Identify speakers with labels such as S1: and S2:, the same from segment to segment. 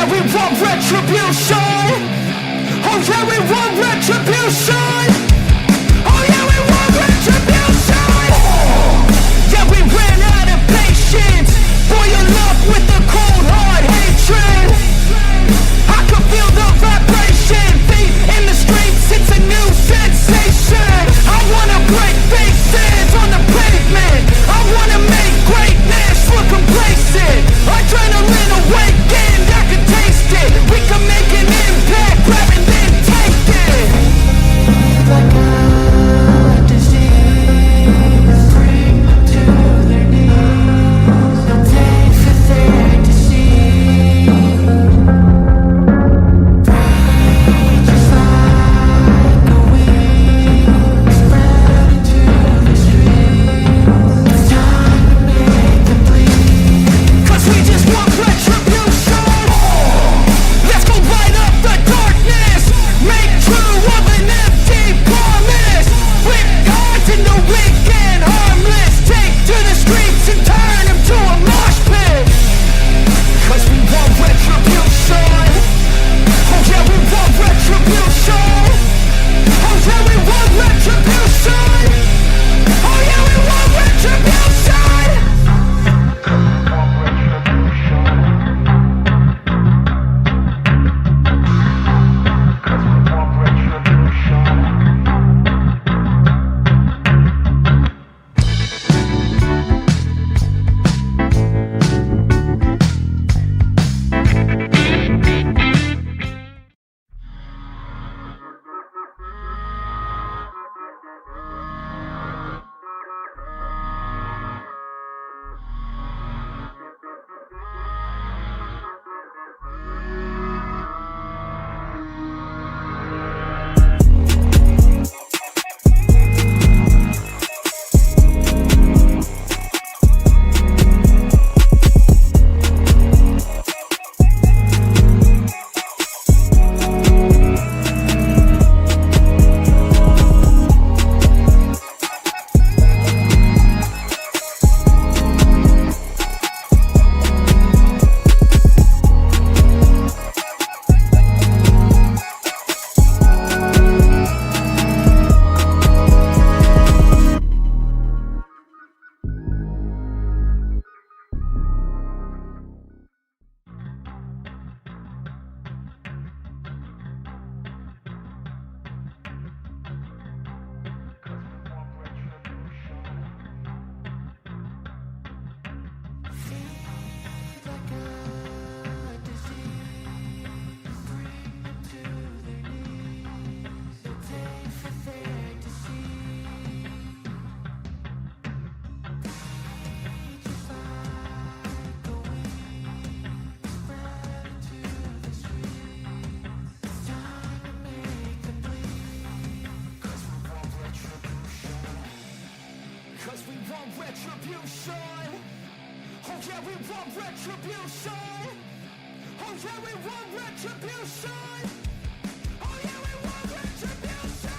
S1: yeah, we want retribution. Oh yeah, we want retribution. Oh yeah, we want retribution. Yeah, we ran out of patience. Boil up with the cold hard hatred. I can feel the vibration. Feet in the streets, it's a new sensation. I wanna break faces on the pavement. I wanna make greatness look complacent. Adrenaline awakened, I can taste it. We can make an impact, grab and then take it. Like a disease, bring them to their knees. No pain for their disease. Rage is like a weed, spread into the streets. It's time to make them bleed. 'Cause we just want retribution. Let's go light up the darkness. Make true of an empty promise. Rip hearts into weak and harmless. Take to the streets and turn them to a mosh pit. 'Cause we want retribution. Oh yeah, we want retribution. Oh yeah, we want retribution. Oh yeah, we want retribution.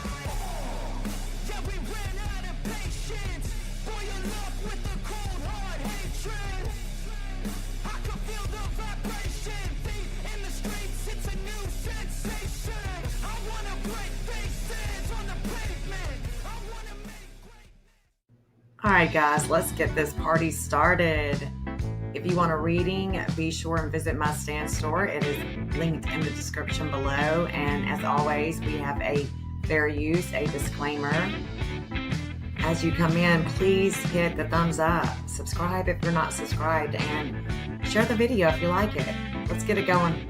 S2: All right, guys, let's get this party started. If you want a reading, be sure and visit my stand store. It is linked in the description below. And as always, we have a fair use, a disclaimer. As you come in, please hit the thumbs up, subscribe if you're not subscribed, and share the video if you like it. Let's get it going.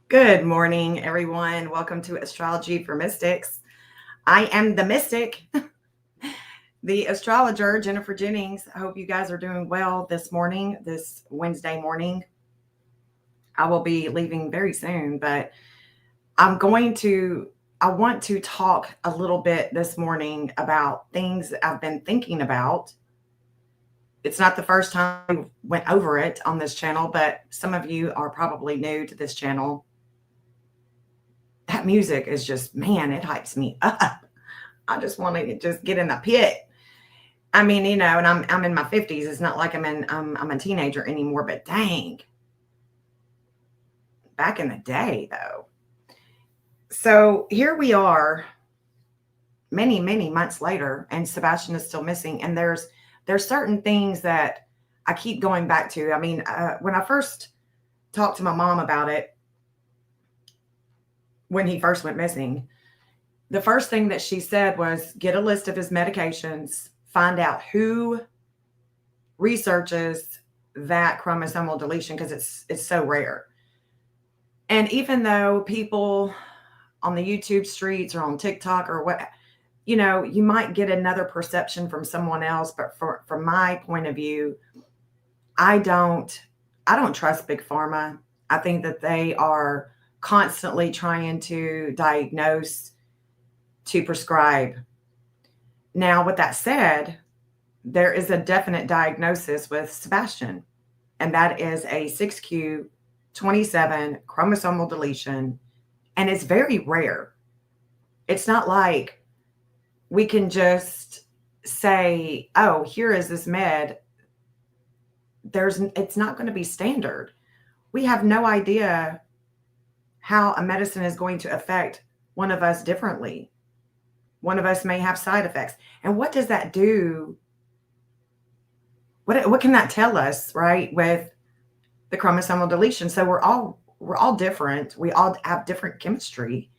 S2: Good morning, everyone. Welcome to Astrology for Mystics. I am the mystic, the astrologer, Jennifer Jennings. I hope you guys are doing well this morning, this Wednesday morning. I will be leaving very soon, but I want to talk a little bit this morning about things I've been thinking about. It's not the first time we went over it on this channel, but some of you are probably new to this channel. That music is just, man, it hypes me up. I just want to just get in the pit. I mean, you know, and I'm in my 50s. It's not like I'm a teenager anymore, but dang. Back in the day though. So here we are many, many months later, and Sebastian is still missing. And there's certain things that I keep going back to. I mean, when I first talked to my mom about it, when he first went missing, the first thing that she said was get a list of his medications, find out who researches that chromosomal deletion, because it's so rare. And even though people on the YouTube streets or on TikTok or what, you know, you might get another perception from someone else, but from my point of view, I don't trust big pharma. I think that they are constantly trying to diagnose, to prescribe. Now, with that said, there is a definite diagnosis with Sebastian, and that is a 6q27 chromosomal deletion, and it's very rare. It's not like we can just say, oh, here is this med. It's not going to be standard. We have no idea how a medicine is going to affect one of us differently. One of us may have side effects. And what does that do? What can that tell us, right, with the chromosomal deletion? So we're all different. We all have different chemistry.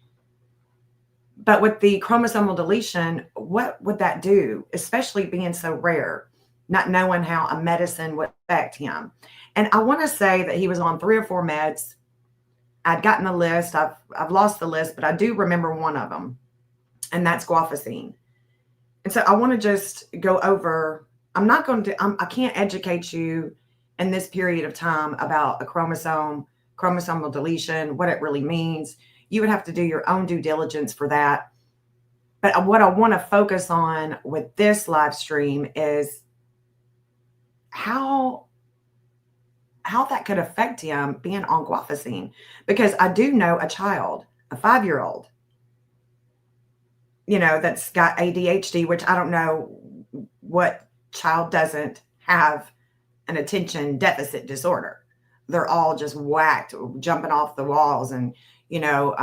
S2: But with the chromosomal deletion, what would that do, especially being so rare, not knowing how a medicine would affect him? And I want to say that he was on 3 or 4 meds. I'd gotten the list. I've lost the list, but I do remember one of them, and that's Guanfacine. And so I want to just go over. I can't educate you in this period of time about a chromosomal deletion, what it really means. You would have to do your own due diligence for that. But what I want to focus on with this live stream is how that could affect him being on Guanfacine. Because I do know a child, a 5-year-old, you know, that's got ADHD, which I don't know what child doesn't have an attention deficit disorder. They're all just whacked, jumping off the walls and, you know,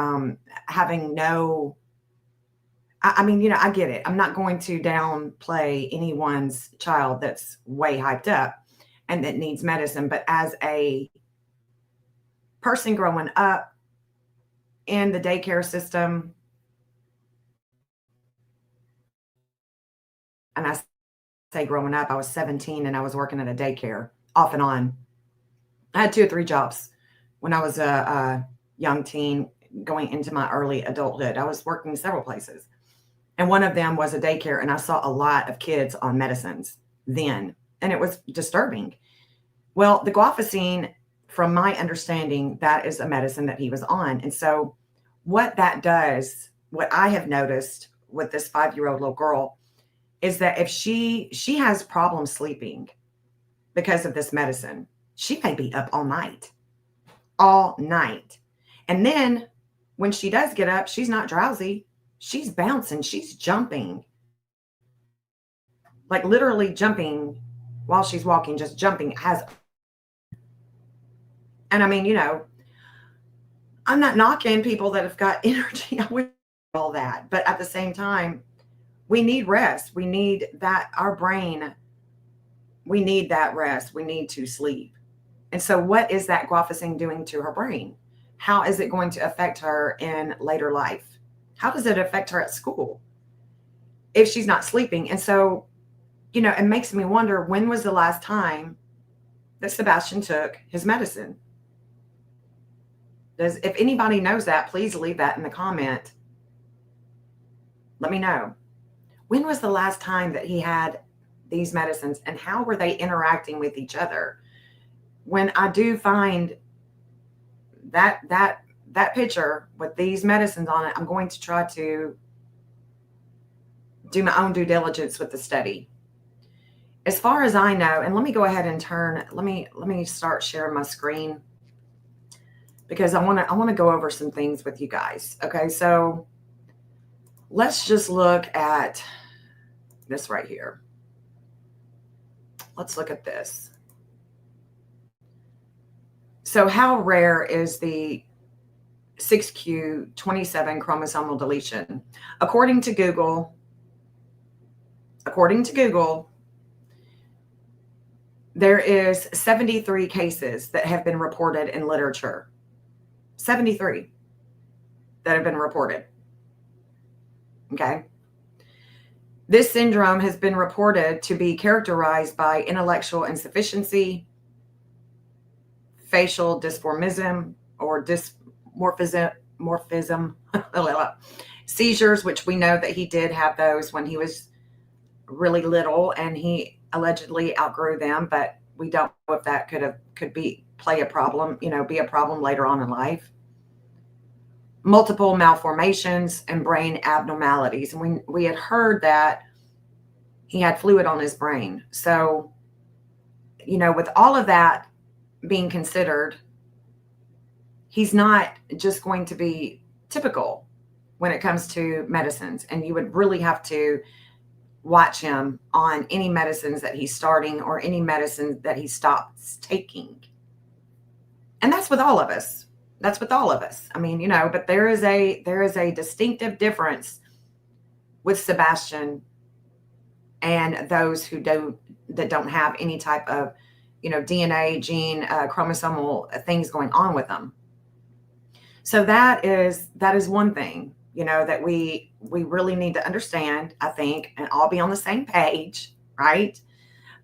S2: having no, I mean, you know, I get it. I'm not going to downplay anyone's child that's way hyped up and that needs medicine. But as a person growing up in the daycare system, and I say growing up, I was 17 and I was working at a daycare off and on. I had 2 or 3 jobs when I was a young teen going into my early adulthood. I was working several places. And one of them was a daycare, and I saw a lot of kids on medicines then, and it was disturbing. Well, the Guanfacine, from my understanding, that is a medicine that he was on. And so what that does, what I have noticed with this 5-year-old little girl, is that if she has problems sleeping because of this medicine, she may be up all night. And then when she does get up, she's not drowsy. She's bouncing. She's jumping. Like literally jumping while she's walking, just jumping. And I mean, you know, I'm not knocking people that have got energy. I would all that. But at the same time, we need rest. We need that. Our brain, we need that rest. We need to sleep. And so what is that Guanfacine doing to her brain? How is it going to affect her in later life? How does it affect her at school if she's not sleeping? And so, you know, it makes me wonder, when was the last time that Sebastian took his medicine? If anybody knows that, please leave that in the comment. Let me know. When was the last time that he had these medicines, and how were they interacting with each other? When I do find that picture with these medicines on it, I'm going to try to do my own due diligence with the study. As far as I know, and let me go ahead and let me start sharing my screen, because I want to go over some things with you guys. Okay, so let's just look at this right here. let's look at this. So how rare is the 6q27 chromosomal deletion? According to Google, there is 73 cases that have been reported in literature. 73 that have been reported. Okay. This syndrome has been reported to be characterized by intellectual insufficiency, facial dysmorphism or dysmorphism, seizures, which we know that he did have those when he was really little, and he allegedly outgrew them, but we don't know if that could be a problem later on in life. Multiple malformations and brain abnormalities, and we had heard that he had fluid on his brain. So, with all of that being considered, he's not just going to be typical when it comes to medicines, and you would really have to watch him on any medicines that he's starting or any medicine that he stops taking. And that's with all of us. I mean, but there is a distinctive difference with Sebastian and those that don't have any type of, DNA, gene, chromosomal things going on with them. So that is one thing, that we really need to understand, I think, and all be on the same page, right?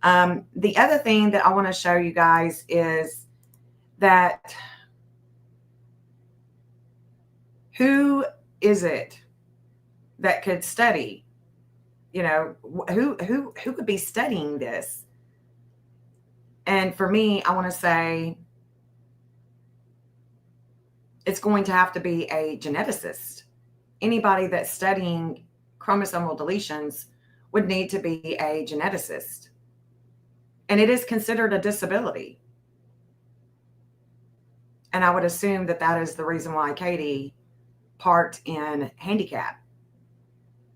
S2: The other thing that I want to show you guys is that who is it that could study? Who could be studying this? And for me, I want to say it's going to have to be a geneticist. Anybody that's studying chromosomal deletions would need to be a geneticist. And it is considered a disability. And I would assume that is the reason why Katie parked in handicap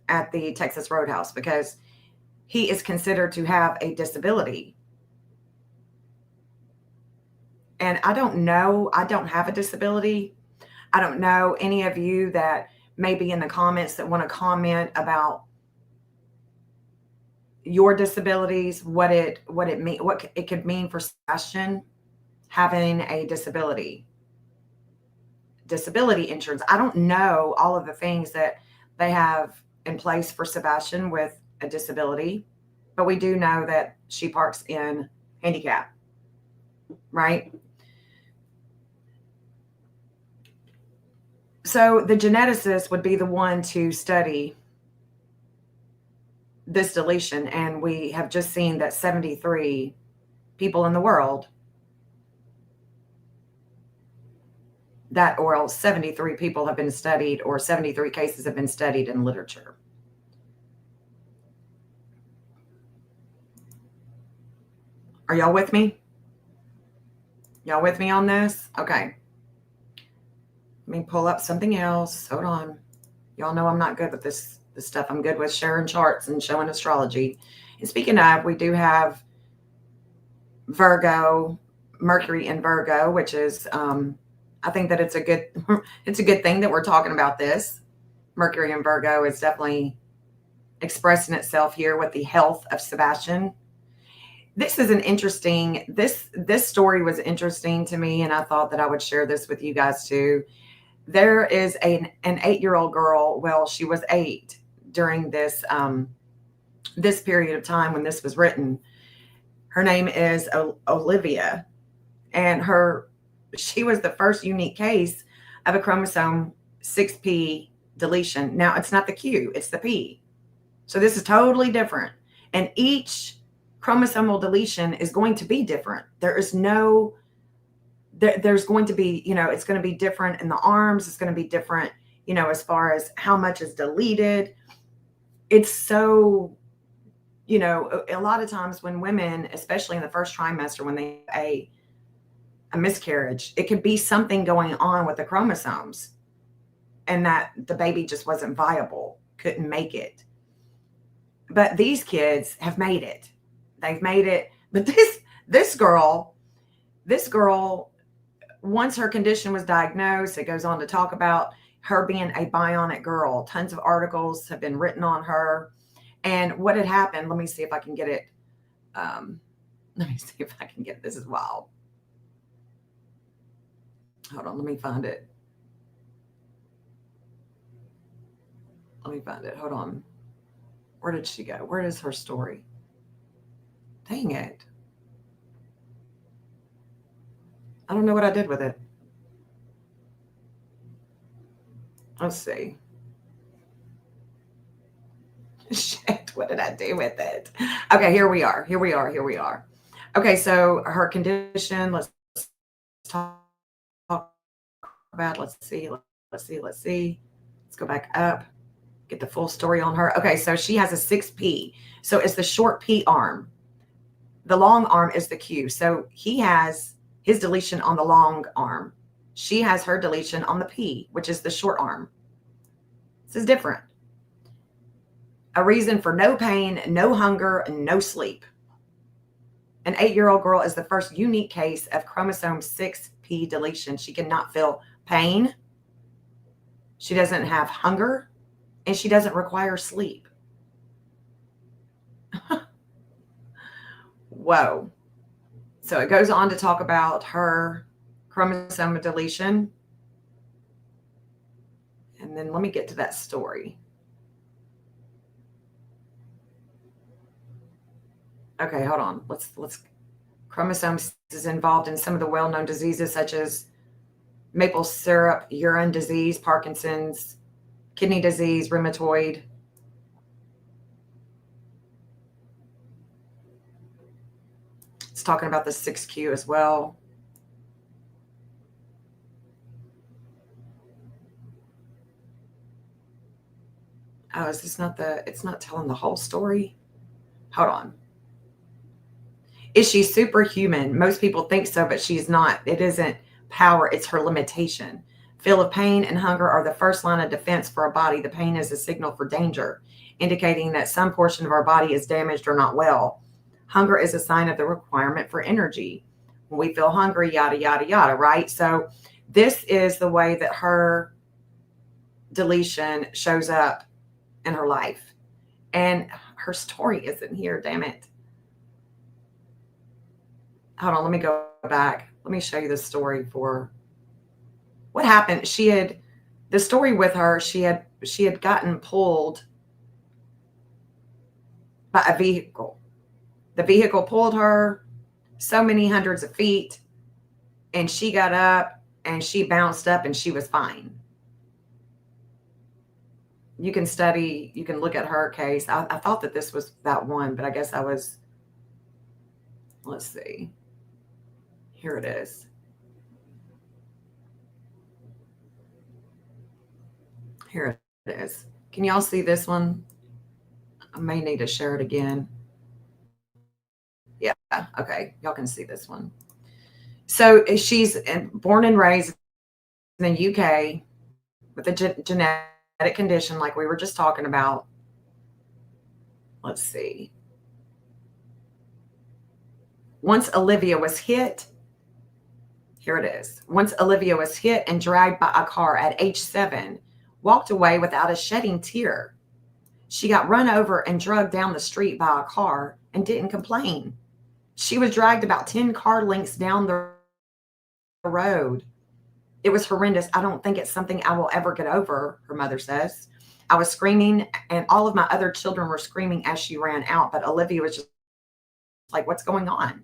S2: at the Texas Roadhouse, because he is considered to have a disability. And I don't know, I don't have a disability. I don't know any of you that may be in the comments that want to comment about your disabilities, what it could mean for Sebastian having a disability insurance. I don't know all of the things that they have in place for Sebastian with a disability, but we do know that she parks in handicap, right? So the geneticist would be the one to study this deletion. And we have just seen that 73 people in the world, 73 people have been studied, or 73 cases have been studied in literature. Are y'all with me? Y'all with me on this? Okay. Let me pull up something else. Hold on. Y'all know I'm not good with this stuff. I'm good with sharing charts and showing astrology. And speaking of, we do have Virgo, Mercury in Virgo, which is, I think that it's a good thing that we're talking about this. Mercury in Virgo is definitely expressing itself here with the health of Sebastian. This is this story was interesting to me, and I thought that I would share this with you guys too. There is an 8-year-old girl. Well, she was 8 during this period of time when this was written. Her name is Olivia, and she was the first unique case of a chromosome 6p deletion. Now, it's not the Q, it's the P. So this is totally different. And each chromosomal deletion is going to be different. There's going to be, it's going to be different in the arms. It's going to be different, as far as how much is deleted. It's so, a lot of times when women, especially in the first trimester, when they have a miscarriage, it could be something going on with the chromosomes and that the baby just wasn't viable, couldn't make it. But these kids have made it. They've made it But this girl, once her condition was diagnosed, it goes on to talk about her being a bionic girl. Tons of articles have been written on her. And what had happened, let me see if I can get it. Let me see if I can get it. This is wild. Hold on, let me find it. Hold on. Where did she go? Where is her story? Dang it. I don't know what I did with it. Let's see. Shit, what did I do with it? Okay, here we are. Okay, so her condition, let's talk about, let's see. Let's go back up, get the full story on her. Okay, so she has a 6P. So it's the short P arm. The long arm is the Q. So he has his deletion on the long arm. She has her deletion on the P, which is the short arm. This is different. A reason for no pain, no hunger, no sleep. An 8-year-old girl is the first unique case of chromosome 6P deletion. She cannot feel pain. She doesn't have hunger, and she doesn't require sleep. Whoa. So it goes on to talk about her chromosome deletion. And then let me get to that story. Okay, hold on. Let's chromosomes is involved in some of the well-known diseases such as maple syrup, urine disease, Parkinson's, kidney disease, rheumatoid. It's talking about the 6Q as well. Oh, is this not it's not telling the whole story? Hold on. Is she superhuman? Most people think so, but she's not. It isn't power, it's her limitation. Feel of pain and hunger are the first line of defense for a body. The pain is a signal for danger, indicating that some portion of our body is damaged or not well. Hunger is a sign of the requirement for energy. When we feel hungry, yada, yada, yada, right? So this is the way that her deletion shows up in her life. And her story isn't here, damn it. Hold on, let me go back. Let me show you the story for what happened. The story with her, she had gotten pulled by a vehicle. The vehicle pulled her so many hundreds of feet, and she got up and she bounced up and she was fine. You can look at her case. I thought that this was that one, but I guess let's see. Here it is. Here it is. Can y'all see this one? I may need to share it again. Yeah, okay. Y'all can see this one. So she's born and raised in the UK with a genetic condition like we were just talking about. Let's see. Once Olivia was hit, here it is. Once Olivia was hit and dragged by a car at age 7, walked away without a shedding tear. She got run over and dragged down the street by a car and didn't complain. She was dragged about 10 car lengths down the road. It was horrendous. I don't think it's something I will ever get over, her mother says. I was screaming, and all of my other children were screaming as she ran out, but Olivia was just like, what's going on?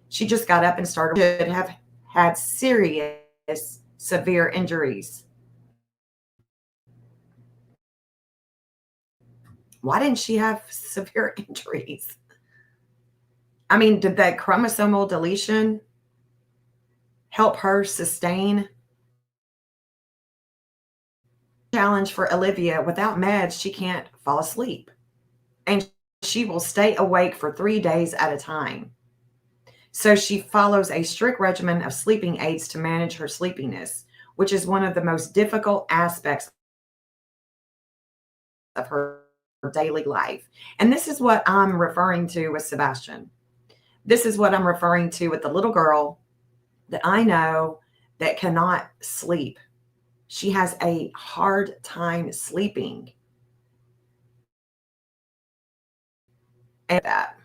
S2: She just got up and should have had serious, severe injuries. Why didn't she have severe injuries? I mean, did that chromosomal deletion help her sustain? Challenge for Olivia, without meds, she can't fall asleep. And she will stay awake for 3 days at a time. So she follows a strict regimen of sleeping aids to manage her sleepiness, which is one of the most difficult aspects of her daily life. And this is what I'm referring to with Sebastian. This is what I'm referring to with the little girl that I know that cannot sleep. She has a hard time sleeping. And that.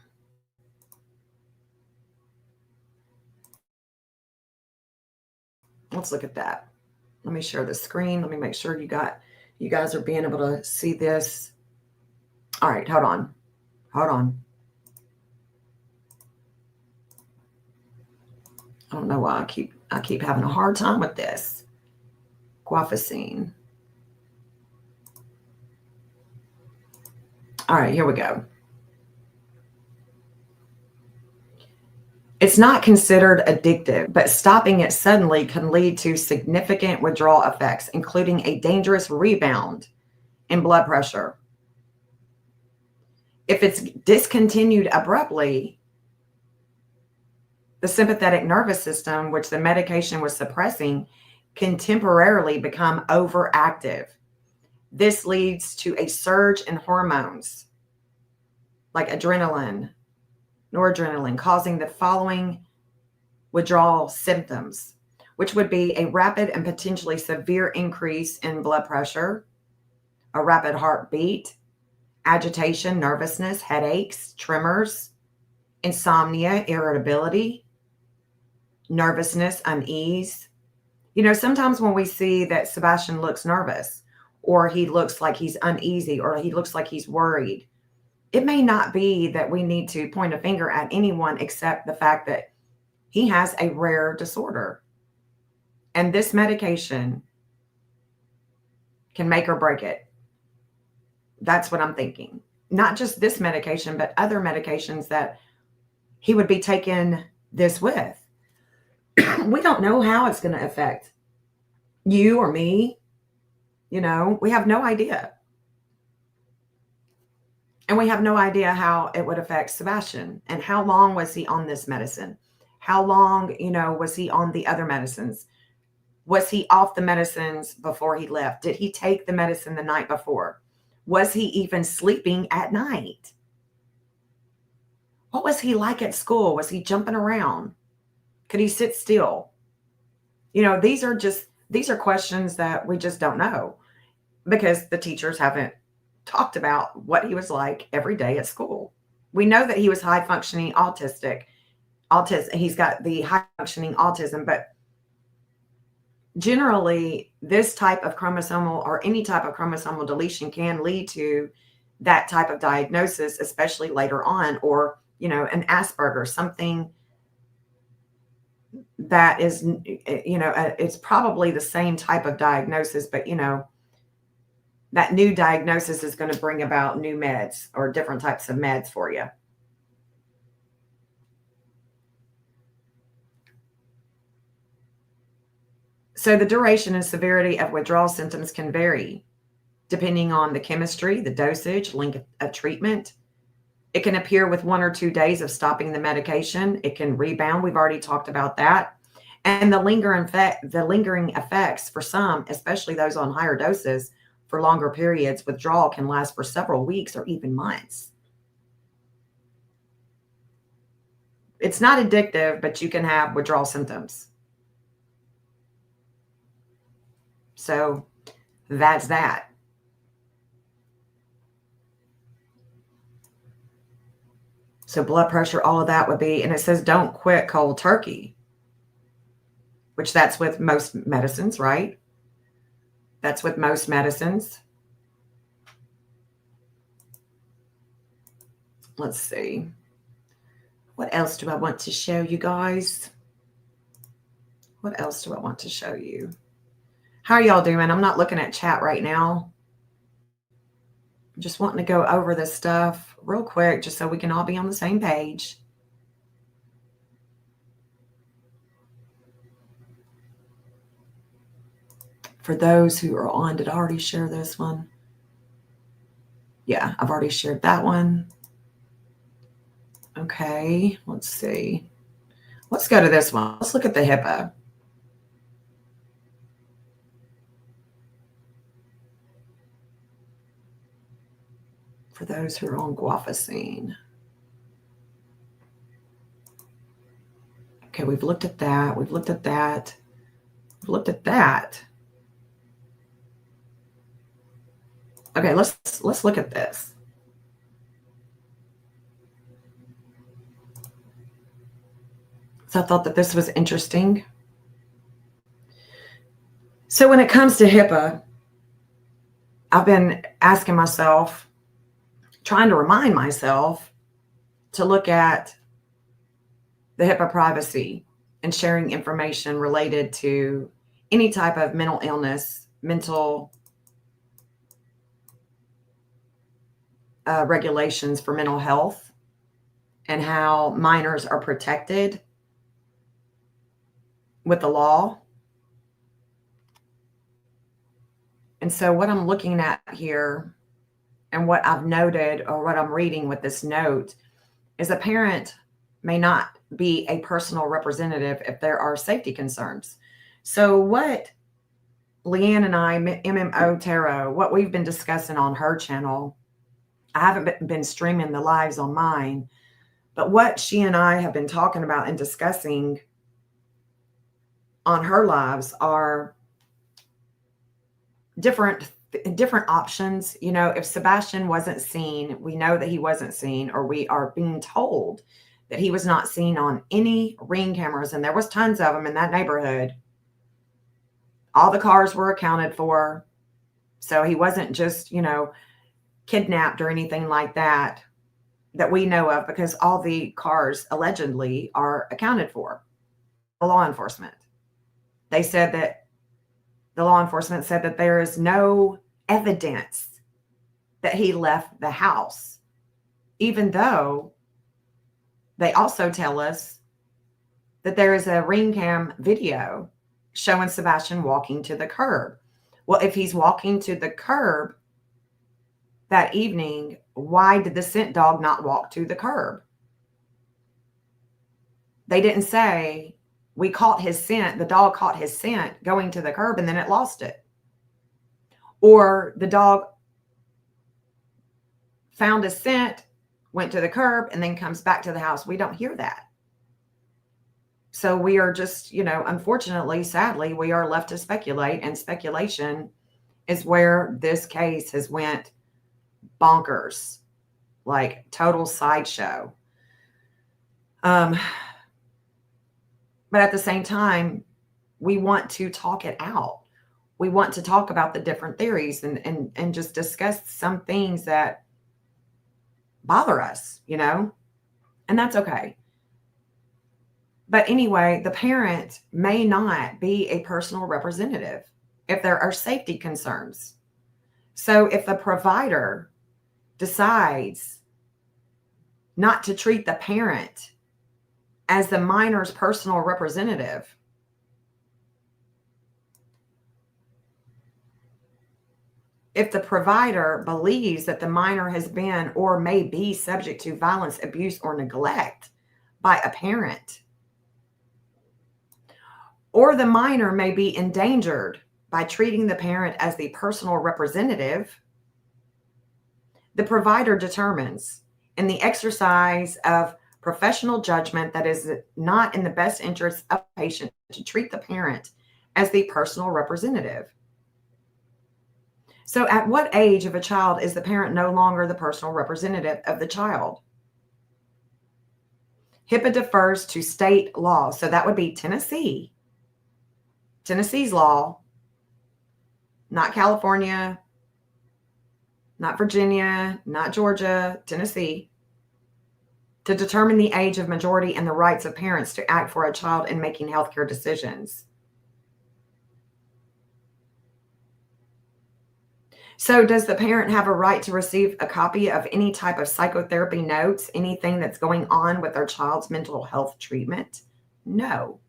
S2: Let's look at that. Let me share the screen. Let me make sure you guys are being able to see this. All right, hold on. Hold on. I don't know why I keep having a hard time with this. Guanfacine. All right, here we go. It's not considered addictive, but stopping it suddenly can lead to significant withdrawal effects, including a dangerous rebound in blood pressure. If it's discontinued abruptly, the sympathetic nervous system, which the medication was suppressing, can temporarily become overactive. This leads to a surge in hormones like adrenaline, noradrenaline, causing the following withdrawal symptoms, which would be a rapid and potentially severe increase in blood pressure, a rapid heartbeat, agitation, nervousness, headaches, tremors, insomnia, irritability, nervousness, unease. You know, sometimes when we see that Sebastian looks nervous, or he looks like he's uneasy, or he looks like he's worried, it may not be that we need to point a finger at anyone except the fact that he has a rare disorder. And this medication can make or break it. That's what I'm thinking. Not just this medication, but other medications that he would be taking this with. We don't know how it's going to affect you or me. You know, we have no idea. And we have no idea how it would affect Sebastian. And how long was he on this medicine? How long, was he on the other medicines? Was he off the medicines before he left? Did he take the medicine the night before? Was he even sleeping at night? What was he like at school? Was he jumping around? Could he sit still? These are questions that we just don't know because the teachers haven't talked about what he was like every day at school. We know that he was high functioning autism. He's got the high functioning autism, but generally this type of chromosomal or any type of chromosomal deletion can lead to that type of diagnosis, especially later on, or, an Asperger, something that is, it's probably the same type of diagnosis, but, that new diagnosis is going to bring about new meds or different types of meds for you. So the duration and severity of withdrawal symptoms can vary depending on the chemistry, the dosage, length of treatment. It can appear with 1 or 2 days of stopping the medication. It can rebound. We've already talked about that. And the lingering effects for some, especially those on higher doses, for longer periods, withdrawal can last for several weeks or even months. It's not addictive, but you can have withdrawal symptoms. So that's that. So blood pressure, all of that would be, and it says don't quit cold turkey, which that's with most medicines, right? That's with most medicines. Let's see. What else do I want to show you guys? What else do I want to show you? How are y'all doing? I'm not looking at chat right now. I'm just wanting to go over this stuff real quick just so we can all be on the same page. For those who are on, did I already share this one? Yeah, I've already shared that one. Okay, let's see. Let's go to this one. Let's look at the HIPPA. For those who are on Guanfacine. Okay, we've looked at that. We've looked at that. We've looked at that. Okay, let's look at this. So I thought that this was interesting. So when it comes to HIPAA, I've been asking myself, trying to remind myself to look at the HIPAA privacy and sharing information related to any type of mental illness, mental regulations for mental health, and how minors are protected with the law. And so what I'm looking at here and what I've noted, or what I'm reading with this note, is a parent may not be a personal representative if there are safety concerns. So what Leanne and I, MMO Tarot, what we've been discussing on her channel, I haven't been streaming the lives on mine, but what she and I have been talking about and discussing on her lives are different options. You know, if Sebastian wasn't seen, we know that he wasn't seen, or we are being told that he was not seen on any Ring cameras, and there was tons of them in that neighborhood. All the cars were accounted for, so he wasn't just, you know, kidnapped or anything like that we know of, because all the cars allegedly are accounted for. The law enforcement, they said that the law enforcement said that there is no evidence that he left the house, even though they also tell us that there is a Ring cam video showing Sebastian walking to the curb. Well, if he's walking to the curb that evening, why did the scent dog not walk to the curb? They didn't say, we caught his scent, the dog caught his scent going to the curb and then it lost it. Or the dog found a scent, went to the curb, and then comes back to the house. We don't hear that. So we are just, you know, unfortunately, sadly, we are left to speculate, and speculation is where this case has went bonkers, like total sideshow. But at the same time, we want to talk it out. We want to talk about the different theories and just discuss some things that bother us, you know, and that's okay. But anyway, the parent may not be a personal representative if there are safety concerns. So if the provider decides not to treat the parent as the minor's personal representative, if the provider believes that the minor has been or may be subject to violence, abuse, or neglect by a parent, or the minor may be endangered by treating the parent as the personal representative, the provider determines, in the exercise of professional judgment, that is not in the best interest of the patient to treat the parent as the personal representative. So at what age of a child is the parent no longer the personal representative of the child? HIPAA defers to state law. So that would be Tennessee's law, not California, not Virginia, not Georgia, Tennessee, to determine the age of majority and the rights of parents to act for a child in making healthcare decisions. So does the parent have a right to receive a copy of any type of psychotherapy notes, anything that's going on with their child's mental health treatment? No.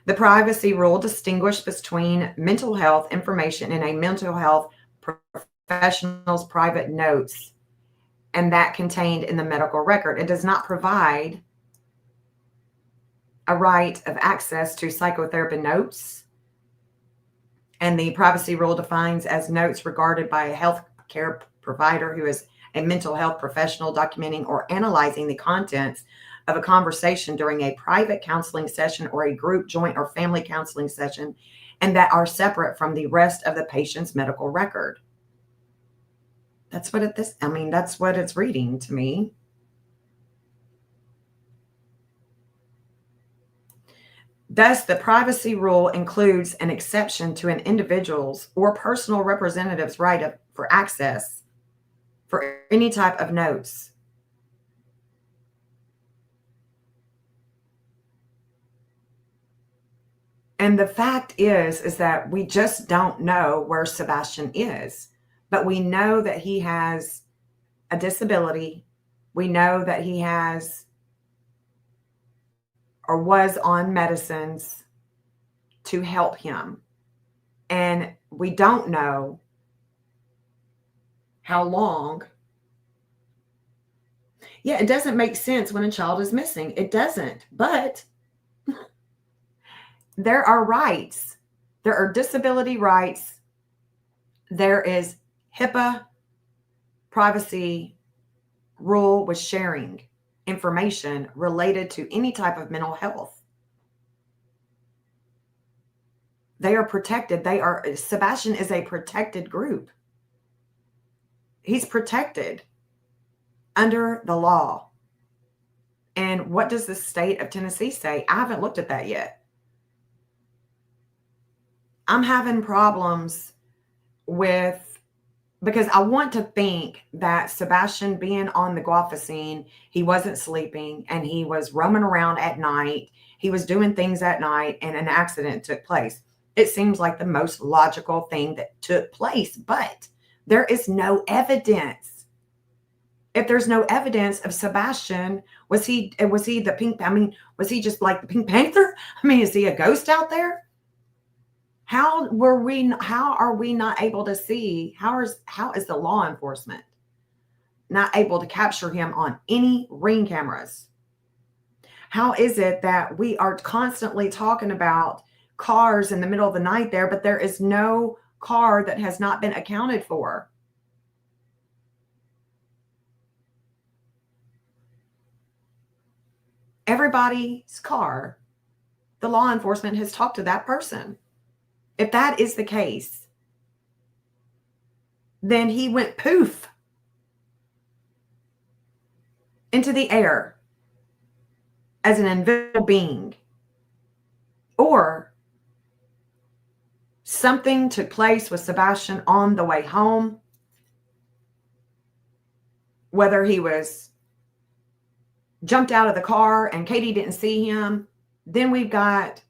S2: The privacy rule distinguishes between mental health information and a mental health professional's private notes, and that contained in the medical record. It does not provide a right of access to psychotherapy notes. And the privacy rule defines as notes regarded by a healthcare provider who is a mental health professional documenting or analyzing the contents of a conversation during a private counseling session or a group, joint, or family counseling session, and that are separate from the rest of the patient's medical record. That's what that's what it's reading to me. Thus, the privacy rule includes an exception to an individual's or personal representative's right for access for any type of notes. And the fact is that we just don't know where Sebastian is, but we know that he has a disability. We know that he has or was on medicines to help him. And we don't know how long. Yeah, it doesn't make sense when a child is missing. It doesn't. But there are rights. There are disability rights. There is HIPAA privacy rule with sharing information related to any type of mental health. They are protected. Sebastian is a protected group. He's protected under the law. And what does the state of Tennessee say? I haven't looked at that yet. I'm having problems because I want to think that Sebastian being on the Guanfacine, he wasn't sleeping and he was roaming around at night. He was doing things at night and an accident took place. It seems like the most logical thing that took place, but there is no evidence. If there's no evidence of Sebastian, was he the pink? Was he just like the Pink Panther? Is he a ghost out there? How are we not able to see? How is the law enforcement not able to capture him on any ring cameras? How is it that we are constantly talking about cars in the middle of the night there, but there is no car that has not been accounted for? Everybody's car, the law enforcement has talked to that person. If that is the case, then he went poof into the air as an invisible being, or something took place with Sebastian on the way home, whether he was jumped out of the car and Katie didn't see him. Then we've got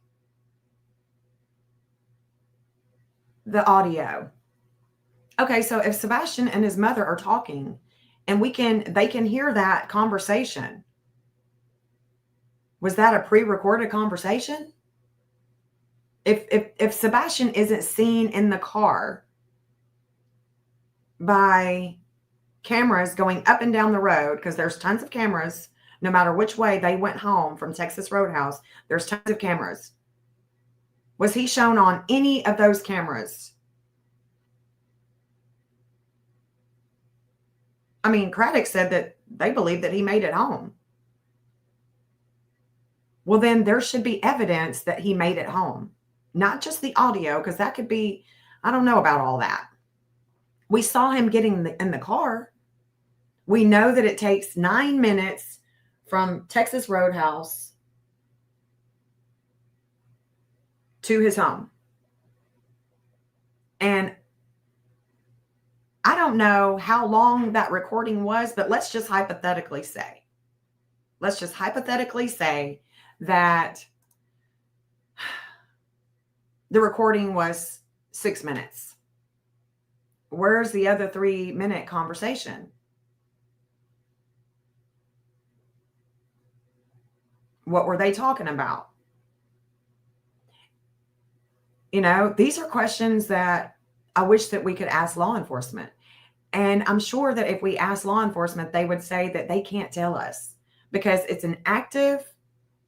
S2: the audio. Okay, so if Sebastian and his mother are talking and they can hear that conversation, was that a pre-recorded conversation? If Sebastian isn't seen in the car by cameras going up and down the road, because there's tons of cameras, no matter which way they went home from Texas Roadhouse, there's tons of cameras. Was he shown on any of those cameras? Craddock said that they believe that he made it home. Well, then there should be evidence that he made it home, not just the audio, because that could be, I don't know about all that. We saw him getting in the car. We know that it takes 9 minutes from Texas Roadhouse to his home. And I don't know how long that recording was, but let's just hypothetically say that the recording was 6 minutes. Where's the other 3-minute conversation? What were they talking about? These are questions that I wish that we could ask law enforcement. And I'm sure that if we ask law enforcement, they would say that they can't tell us because it's an active,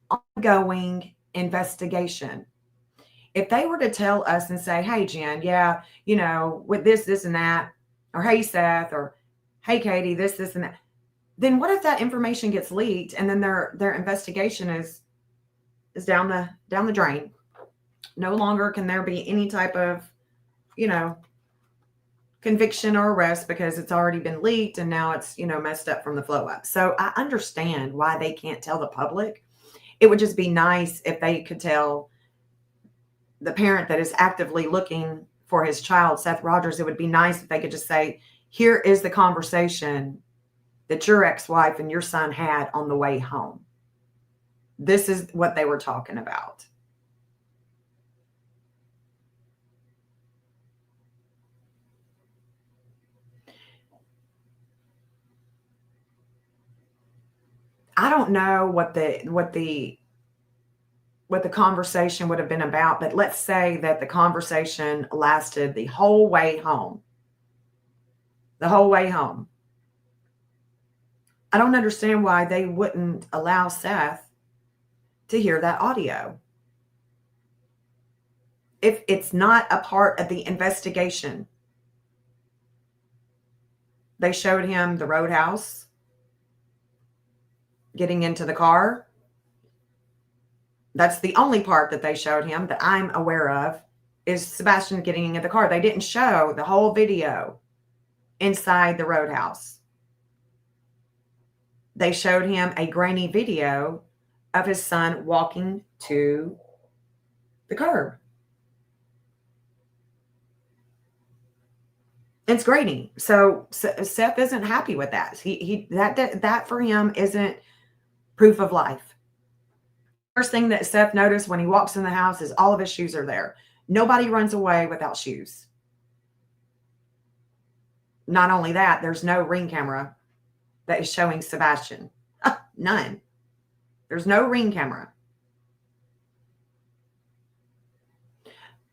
S2: ongoing investigation. If they were to tell us and say, hey, Jen, yeah, with this and that, or hey, Seth, or hey, Katie, this and that, then what if that information gets leaked and then their investigation is down the drain? No longer can there be any type of, conviction or arrest because it's already been leaked and now it's, messed up from the flow up. So I understand why they can't tell the public. It would just be nice if they could tell the parent that is actively looking for his child, Seth Rogers. It would be nice if they could just say, here is the conversation that your ex-wife and your son had on the way home. This is what they were talking about. I don't know what the conversation would have been about, but let's say that the conversation lasted the whole way home. The whole way home. I don't understand why they wouldn't allow Seth to hear that audio. If it's not a part of the investigation. They showed him the roadhouse, getting into the car. That's the only part that they showed him that I'm aware of, is Sebastian getting in the car. They didn't show the whole video inside the roadhouse. They showed him a grainy video of his son walking to the curb. It's grainy. So Seth isn't happy with that. That for him isn't proof of life. First thing that Seth noticed when he walks in the house is all of his shoes are there. Nobody runs away without shoes. Not only that, there's no ring camera that is showing Sebastian. None. There's no ring camera.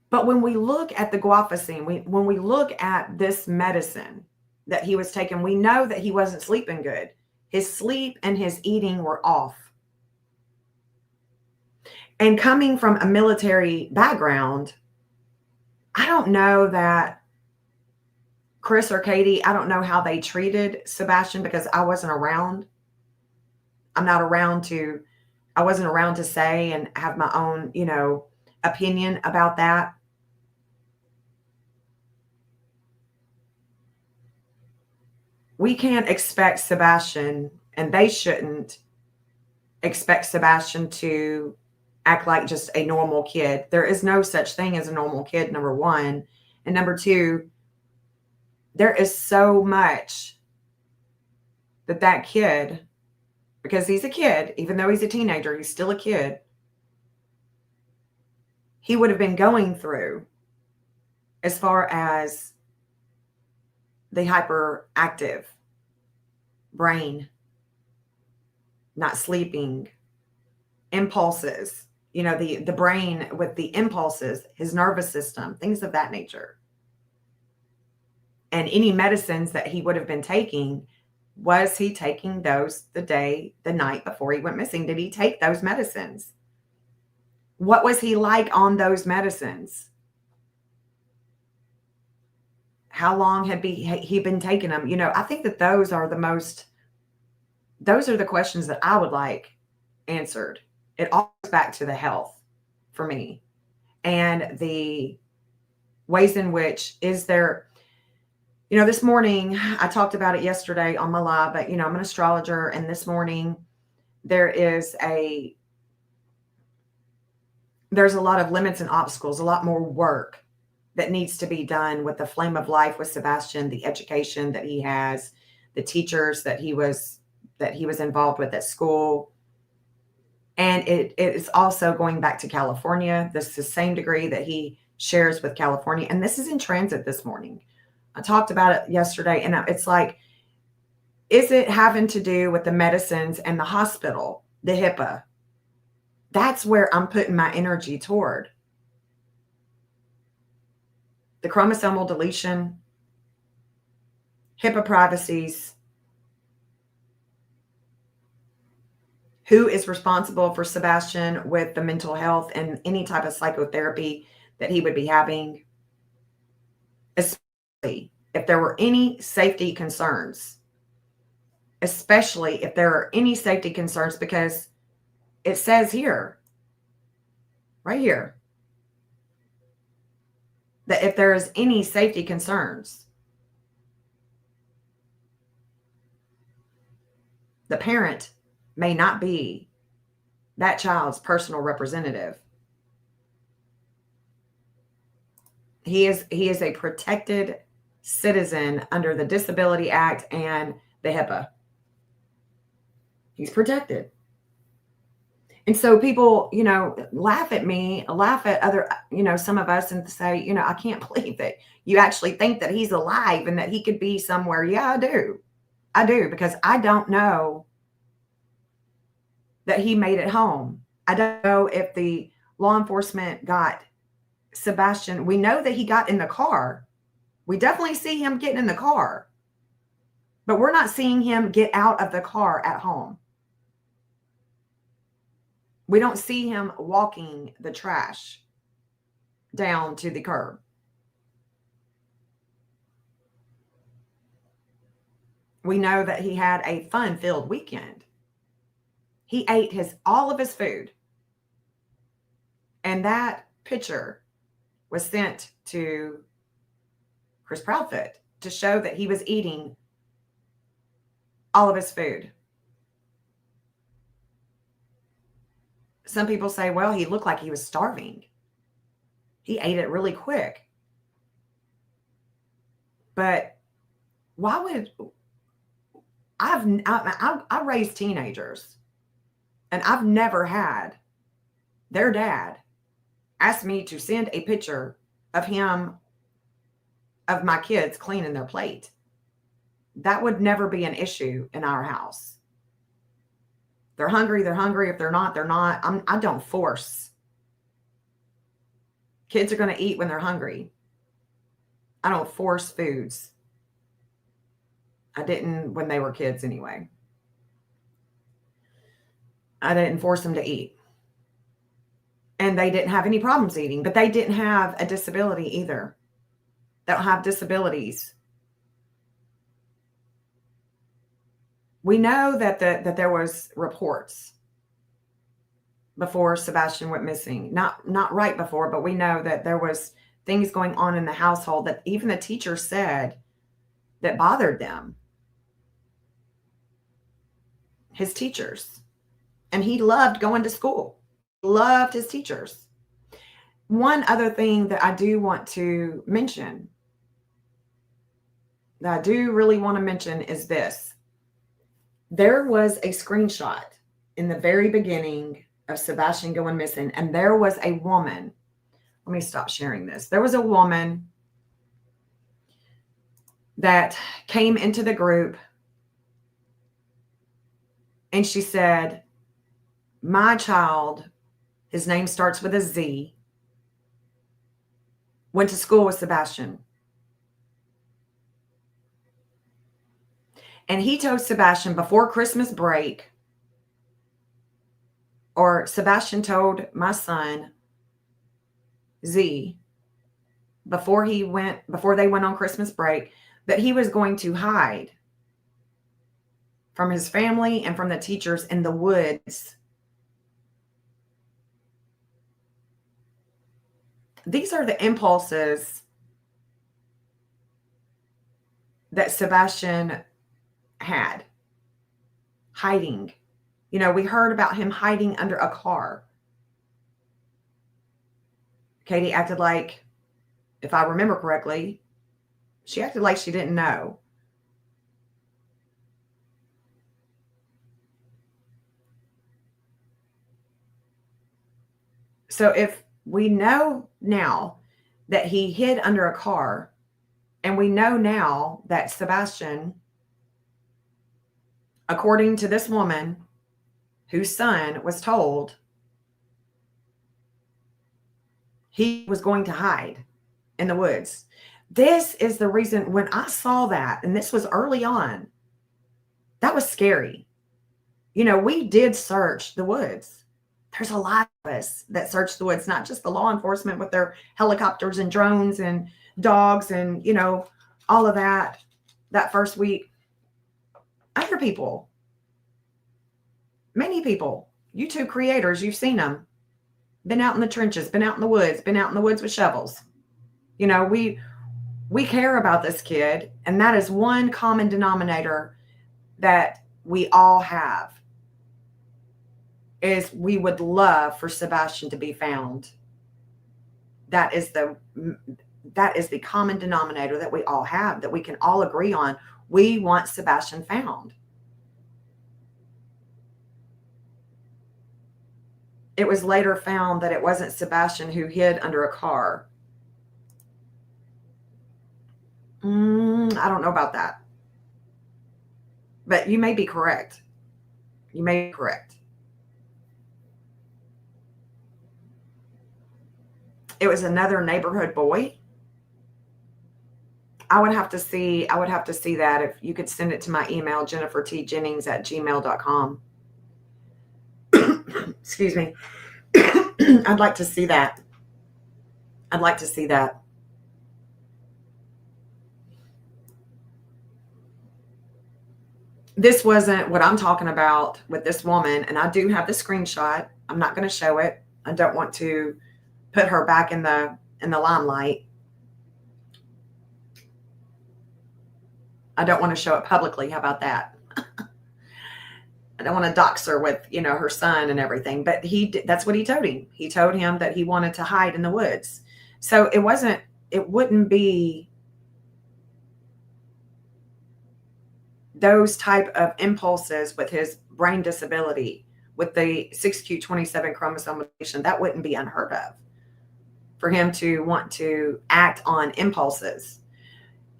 S2: But when we look at the Guanfacine, when we look at this medicine that he was taking, we know that he wasn't sleeping good. His sleep and his eating were off. And coming from a military background, I don't know that Chris or Katie, I don't know how they treated Sebastian because I wasn't around. I wasn't around to say and have my own, opinion about that. We can't expect Sebastian, and they shouldn't expect Sebastian to act like just a normal kid. There is no such thing as a normal kid, number one. And number two, there is so much that kid, because he's a kid, even though he's a teenager, he's still a kid, he would have been going through as far as the hyperactive brain, not sleeping, impulses, the brain with the impulses, his nervous system, things of that nature. And any medicines that he would have been taking, was he taking those the night before he went missing? Did he take those medicines? What was he like on those medicines? How long had he been taking them? I think that those are the questions that I would like answered. It all goes back to the health for me and the ways in which is there, this morning, I talked about it yesterday on my live, but I'm an astrologer, and this morning there's a lot of limits and obstacles, a lot more work that needs to be done with the flame of life with Sebastian, the education that he has, the teachers that he was involved with at school. And it is also going back to California. This is the same degree that he shares with California. And this is in transit this morning. I talked about it yesterday, and it's like, is it having to do with the medicines and the hospital, the HIPPA? That's where I'm putting my energy toward. The chromosomal deletion, HIPAA privacies, who is responsible for Sebastian with the mental health and any type of psychotherapy that he would be having, especially if there were any safety concerns, especially if there are any safety concerns, because it says here, right here, that if there is any safety concerns, the parent may not be that child's personal representative. He is a protected citizen under the Disability Act and the HIPAA. He's protected. And so people, laugh at me, laugh at other, some of us, and say, I can't believe that you actually think that he's alive and that he could be somewhere. Yeah, I do. I do, because I don't know that he made it home. I don't know if the law enforcement got Sebastian. We know that he got in the car. We definitely see him getting in the car, but we're not seeing him get out of the car at home. We don't see him walking the trash down to the curb. We know that he had a fun-filled weekend. He ate all of his food. And that picture was sent to Chris Proudfoot to show that he was eating all of his food. Some people say, well, he looked like he was starving. He ate it really quick. But why would I raised teenagers, and I've never had their dad ask me to send a picture of my kids cleaning their plate. That would never be an issue in our house. They're hungry, they're hungry. If they're not, they're not. I don't force. Kids are going to eat when they're hungry. I don't force foods. I didn't when they were kids anyway. I didn't force them to eat. And they didn't have any problems eating, but they didn't have a disability either. They don't have disabilities. We know that there was reports before Sebastian went missing. Not right before, but we know that there was things going on in the household that even the teacher said that bothered them. His teachers. And he loved going to school. Loved his teachers. One other thing that I do want to mention, that I do really want to mention, is this. There was a screenshot in the very beginning of Sebastian going missing, and there was a woman. Let me stop sharing this. There was a woman that came into the group, and she said, my child, his name starts with a Z, went to school with Sebastian. And he told Sebastian before Christmas break, or Sebastian told my son, Z, before they went on Christmas break, that he was going to hide from his family and from the teachers in the woods. These are the impulses that Sebastian had. Hiding. We heard about him hiding under a car. Katie acted like, if I remember correctly, she acted like she didn't know. So if we know now that he hid under a car, and we know now that Sebastian, according to this woman whose son was told he was going to hide in the woods. This is the reason when I saw that, and this was early on, that was scary. We did search the woods. There's a lot of us that search the woods, not just the law enforcement with their helicopters and drones and dogs and, all of that first week. Other people, many people, YouTube creators, you've seen them. Been out in the trenches, been out in the woods, been out in the woods with shovels. You know, we care about this kid, and that is one common denominator that we all have, is we would love for Sebastian to be found. That is the common denominator that we all have, that we can all agree on. We want Sebastian found. It was later found that it wasn't Sebastian who hid under a car. I don't know about that. But you may be correct. You may be correct. It was another neighborhood boy. I would have to see that. If you could send it to my email, jennifertjennings@gmail.com. Excuse me. I'd like to see that. I'd like to see that. This wasn't what I'm talking about with this woman, and I do have the screenshot. I'm not going to show it. I don't want to put her back in the limelight. I don't want to show it publicly. How about that? I don't want to dox her with, her son and everything, but that's what he told him. He told him that he wanted to hide in the woods. So it wouldn't be those type of impulses with his brain disability, with the 6q27 chromosome deletion. That wouldn't be unheard of for him to want to act on impulses.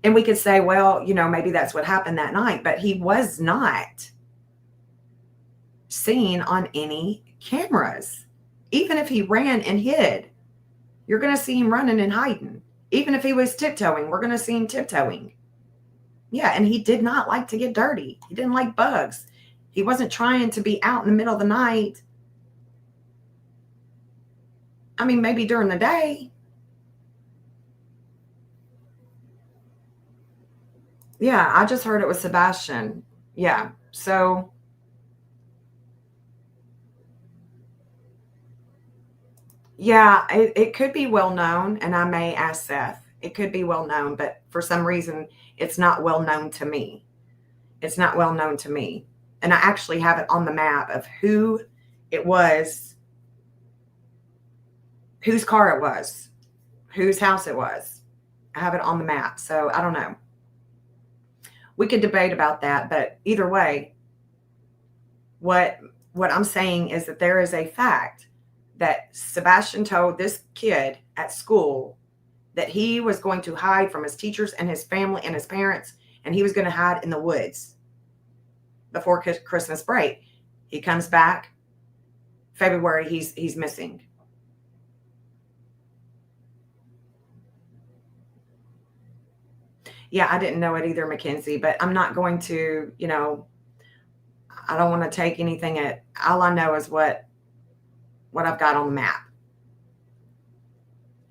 S2: And we could say, well, maybe that's what happened that night, but he was not seen on any cameras. Even if he ran and hid, you're going to see him running and hiding. Even if he was tiptoeing, we're going to see him tiptoeing. Yeah, and he did not like to get dirty. He didn't like bugs. He wasn't trying to be out in the middle of the night. I mean, maybe during the day. Yeah, I just heard it was Sebastian. Yeah, so yeah, it could be well known, and I may ask Seth. It could be well known, but for some reason, it's not well known to me. It's not well known to me. And I actually have it on the map of who it was, whose car it was, whose house it was. I have it on the map, so I don't know. We could debate about that, but either way, what I'm saying is that there is a fact that Sebastian told this kid at school that he was going to hide from his teachers and his family and his parents, and he was going to hide in the woods before Christmas break. He comes back February, he's missing. Yeah, I didn't know it either, Mackenzie, but I'm not going to, I don't want to take anything all I know is what I've got on the map.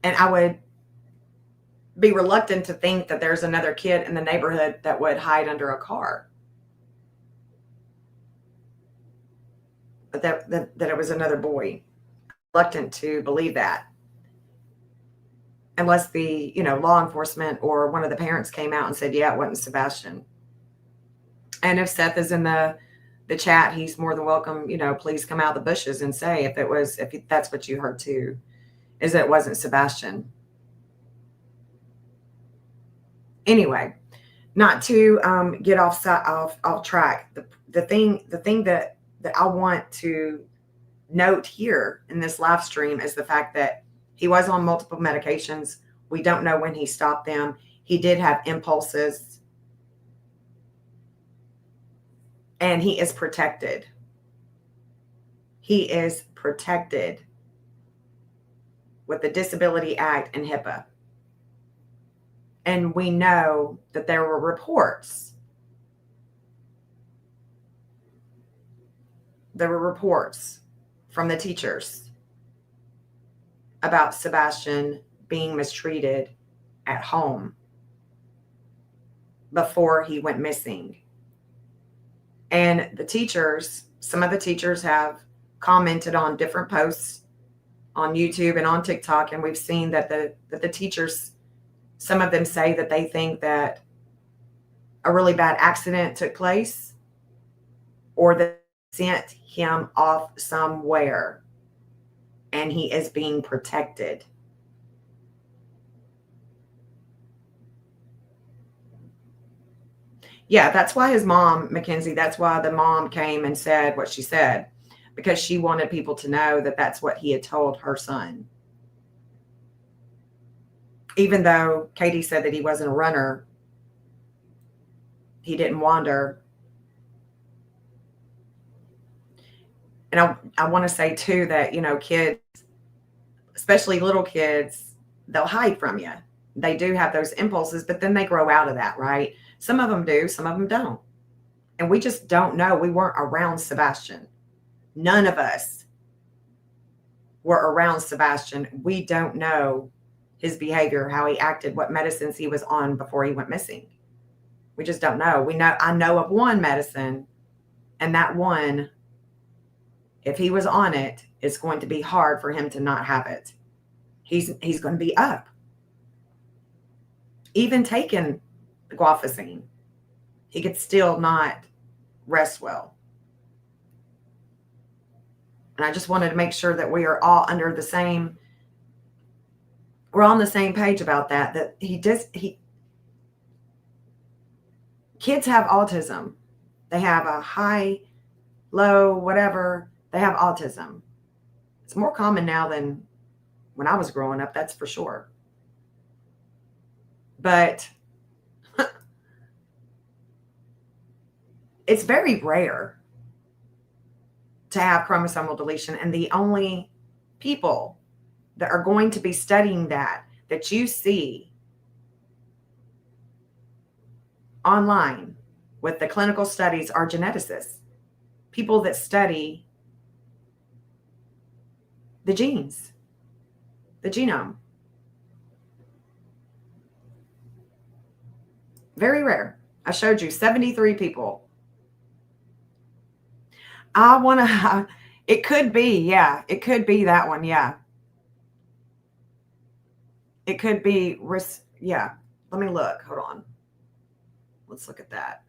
S2: And I would be reluctant to think that there's another kid in the neighborhood that would hide under a car. But that it was another boy. Reluctant to believe that. Unless the, law enforcement or one of the parents came out and said, yeah, it wasn't Sebastian. And if Seth is in the chat, he's more than welcome, please come out of the bushes and say if that's what you heard too, is that it wasn't Sebastian. Anyway, not to get off track. The thing that I want to note here in this live stream is the fact that he was on multiple medications. We don't know when he stopped them. He did have impulses. And he is protected. He is protected with the Disability Act and HIPPA. And we know that there were reports. There were reports from the teachers about Sebastian being mistreated at home before he went missing. And the teachers, some of the teachers have commented on different posts on YouTube and on TikTok, and we've seen that the teachers, some of them say that they think that a really bad accident took place, or that sent him off somewhere and he is being protected. Yeah, that's why his mom, Mackenzie, that's why the mom came and said what she said, because she wanted people to know that that's what he had told her son. Even though Katie said that he wasn't a runner, he didn't wander. And I want to say too that, kids, especially little kids, they'll hide from you. They do have those impulses, but then they grow out of that, right? Some of them do, some of them don't. And we just don't know. We weren't around Sebastian. None of us were around Sebastian. We don't know his behavior, how he acted, what medicines he was on before he went missing. We just don't know. I know of one medicine, and that one, if he was on it, it's going to be hard for him to not have it. He's going to be up. Even taking the Guanfacine, he could still not rest well. And I just wanted to make sure that we are all we're on the same page about that, kids have autism. They have a high, low, whatever. They have autism. It's more common now than when I was growing up, that's for sure. But it's very rare to have chromosomal deletion. And the only people that are going to be studying that you see online with the clinical studies are geneticists, people that study the genes, the genome. Very rare. I showed you 73 people. It could be, yeah. It could be that one, yeah. It could be, yeah. Let me look. Hold on. Let's look at that.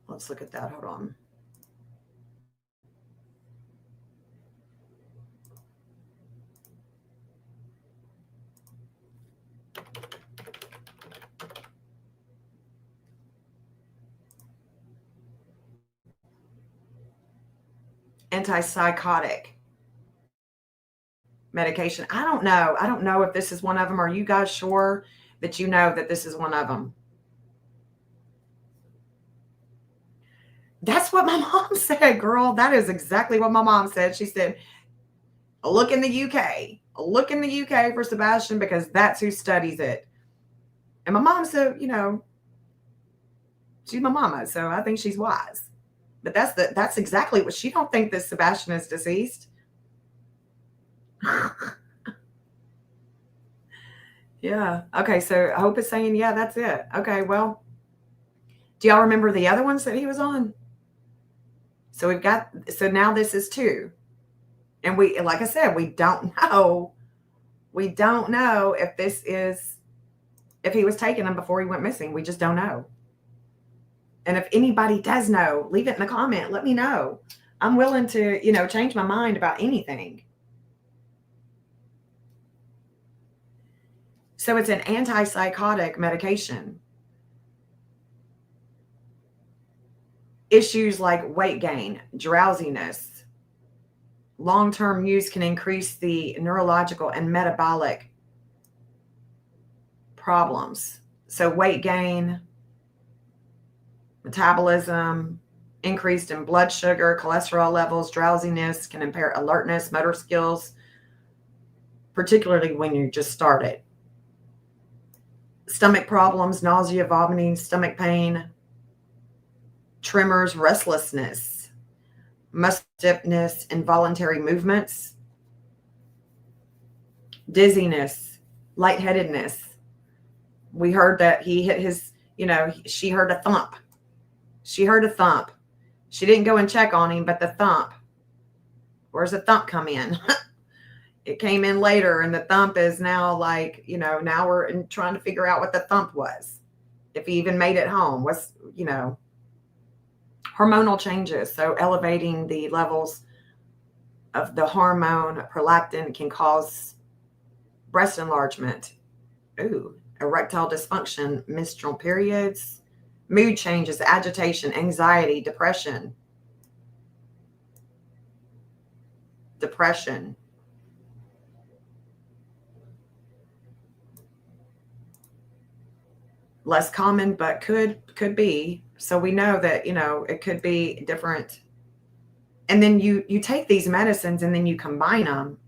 S2: Hold on. Antipsychotic medication. I don't know. I don't know if this is one of them. Are you guys sure that you know that this is one of them? That's what my mom said, girl. That is exactly what my mom said. She said, look in the UK. Look in the UK for Sebastian, because that's who studies it. And my mom said, she's my mama, so I think she's wise. But that's exactly what she don't think that Sebastian is deceased. Yeah. Okay. So I hope it's saying, yeah, that's it. Okay. Well, do y'all remember the other ones that he was on? So now this is 2. And like I said, we don't know. We don't know if he was taking them before he went missing. We just don't know. And if anybody does know, leave it in the comment. Let me know. I'm willing to, change my mind about anything. So it's an antipsychotic medication. Issues like weight gain, drowsiness, long-term use can increase the neurological and metabolic problems. So weight gain, metabolism, increased in blood sugar, cholesterol levels, drowsiness can impair alertness, motor skills, particularly when you just started. Stomach problems, nausea, vomiting, stomach pain, tremors, restlessness, muscle stiffness, involuntary movements, dizziness, lightheadedness. We heard that he hit she heard a thump. She heard a thump. She didn't go and check on him, but the thump. Where's the thump come in? It came in later, and the thump is now like, now we're trying to figure out what the thump was. If he even made it home. What's, hormonal changes. So elevating the levels of the hormone prolactin can cause breast enlargement. Ooh, erectile dysfunction, menstrual periods, mood changes, agitation, anxiety, depression. Less common, but could be. So we know that, it could be different. And then you take these medicines and then you combine them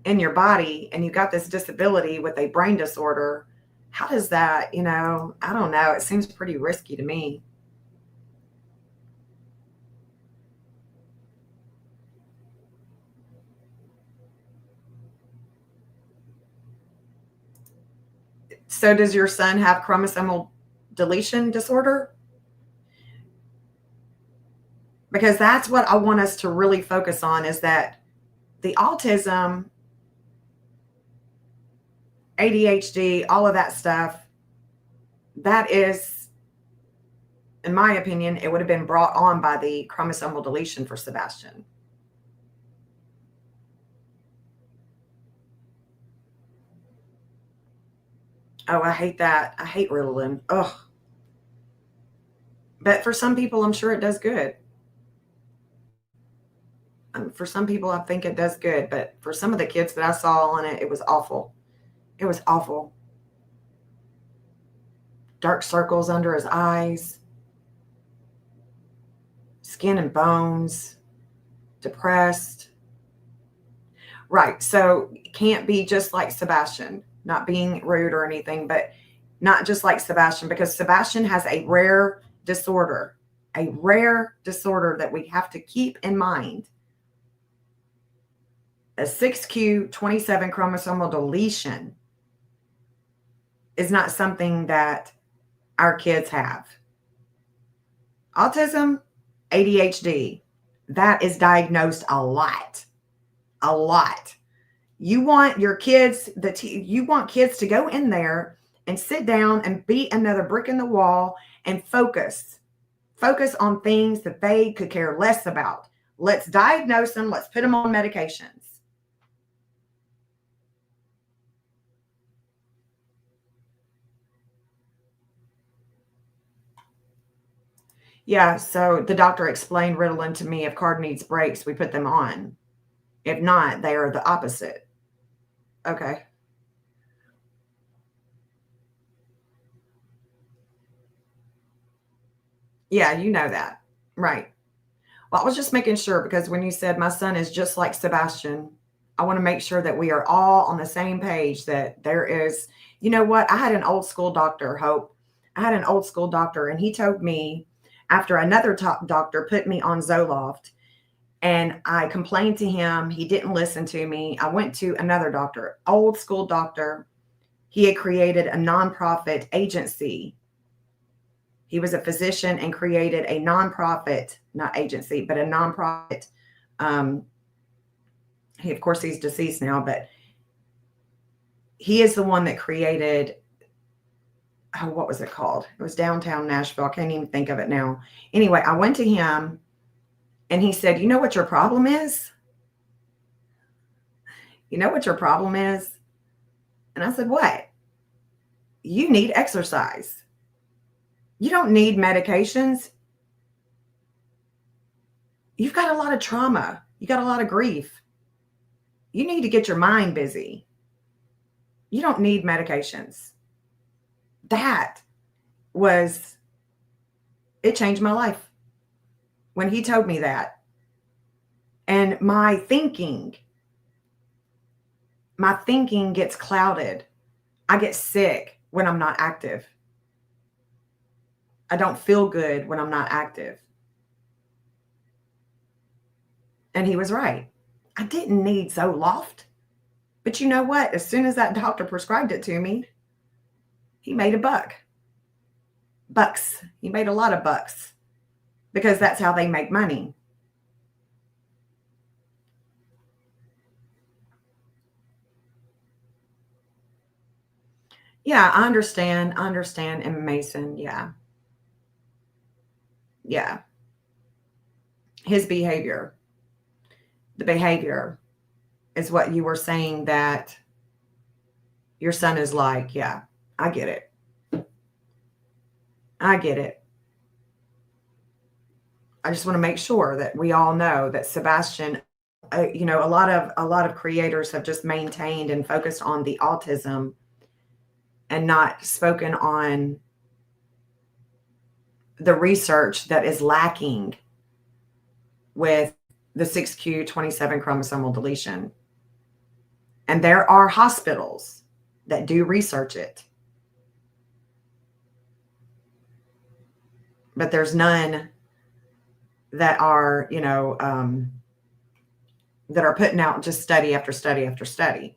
S2: in your body, and you got this disability with a brain disorder. How does that, I don't know. It seems pretty risky to me. So does your son have chromosomal deletion disorder? Because that's what I want us to really focus on, is that the autism, ADHD, all of that stuff, that is, in my opinion, it would have been brought on by the chromosomal deletion for Sebastian. Oh, I hate that. I hate Ritalin. Ugh. But for some people, I'm sure it does good. For some people, I think it does good. But for some of the kids that I saw on it, it was awful. It was awful. Dark circles under his eyes, skin and bones, depressed. Right. So it can't be just like Sebastian, not being rude or anything, but not just like Sebastian, because Sebastian has a rare disorder that we have to keep in mind. A 6q27 chromosomal deletion is not something that our kids have. Autism, ADHD, that is diagnosed a lot. A lot. You want your kids, you want kids to go in there and sit down and beat another brick in the wall and focus on things that they could care less about. Let's diagnose them. Let's put them on medications. Yeah, so the doctor explained Ritalin to me. If Card needs breaks, we put them on. If not, they are the opposite. Okay. Yeah, you know that. Right. Well, I was just making sure, because when you said my son is just like Sebastian, I want to make sure that we are all on the same page, that there is, you know what? I had an old school doctor, Hope. I had an old school doctor, and he told me, after another top doctor put me on Zoloft, and I complained to him. He didn't listen to me. I went to another doctor, old school doctor. He had created a nonprofit agency. He was a physician and created a nonprofit, not agency, but a nonprofit. Of course, he's deceased now, but he is the one that created, what was it called? It was downtown Nashville. I can't even think of it now. Anyway, I went to him, and he said, you know what your problem is? You know what your problem is? And I said, what? You need exercise. You don't need medications. You've got a lot of trauma. You got a lot of grief. You need to get your mind busy. You don't need medications. It changed my life when he told me that. And my thinking gets clouded. I get sick when I'm not active. I don't feel good when I'm not active. And he was right. I didn't need Zoloft. But you know what? As soon as that doctor prescribed it to me, he made a buck. bucks. He made a lot of bucks because that's how they make money. Yeah, I understand. I understand. And Mason, yeah. Yeah. His behavior, the behavior is what you were saying that your son is like. Yeah, I get it. I get it. I just want to make sure that we all know that Sebastian, you know, a lot of creators have just maintained and focused on the autism and not spoken on the research that is lacking with the 6q27 chromosomal deletion. And there are hospitals that do research it, but there's none that are, you know, that are putting out just study after study after study.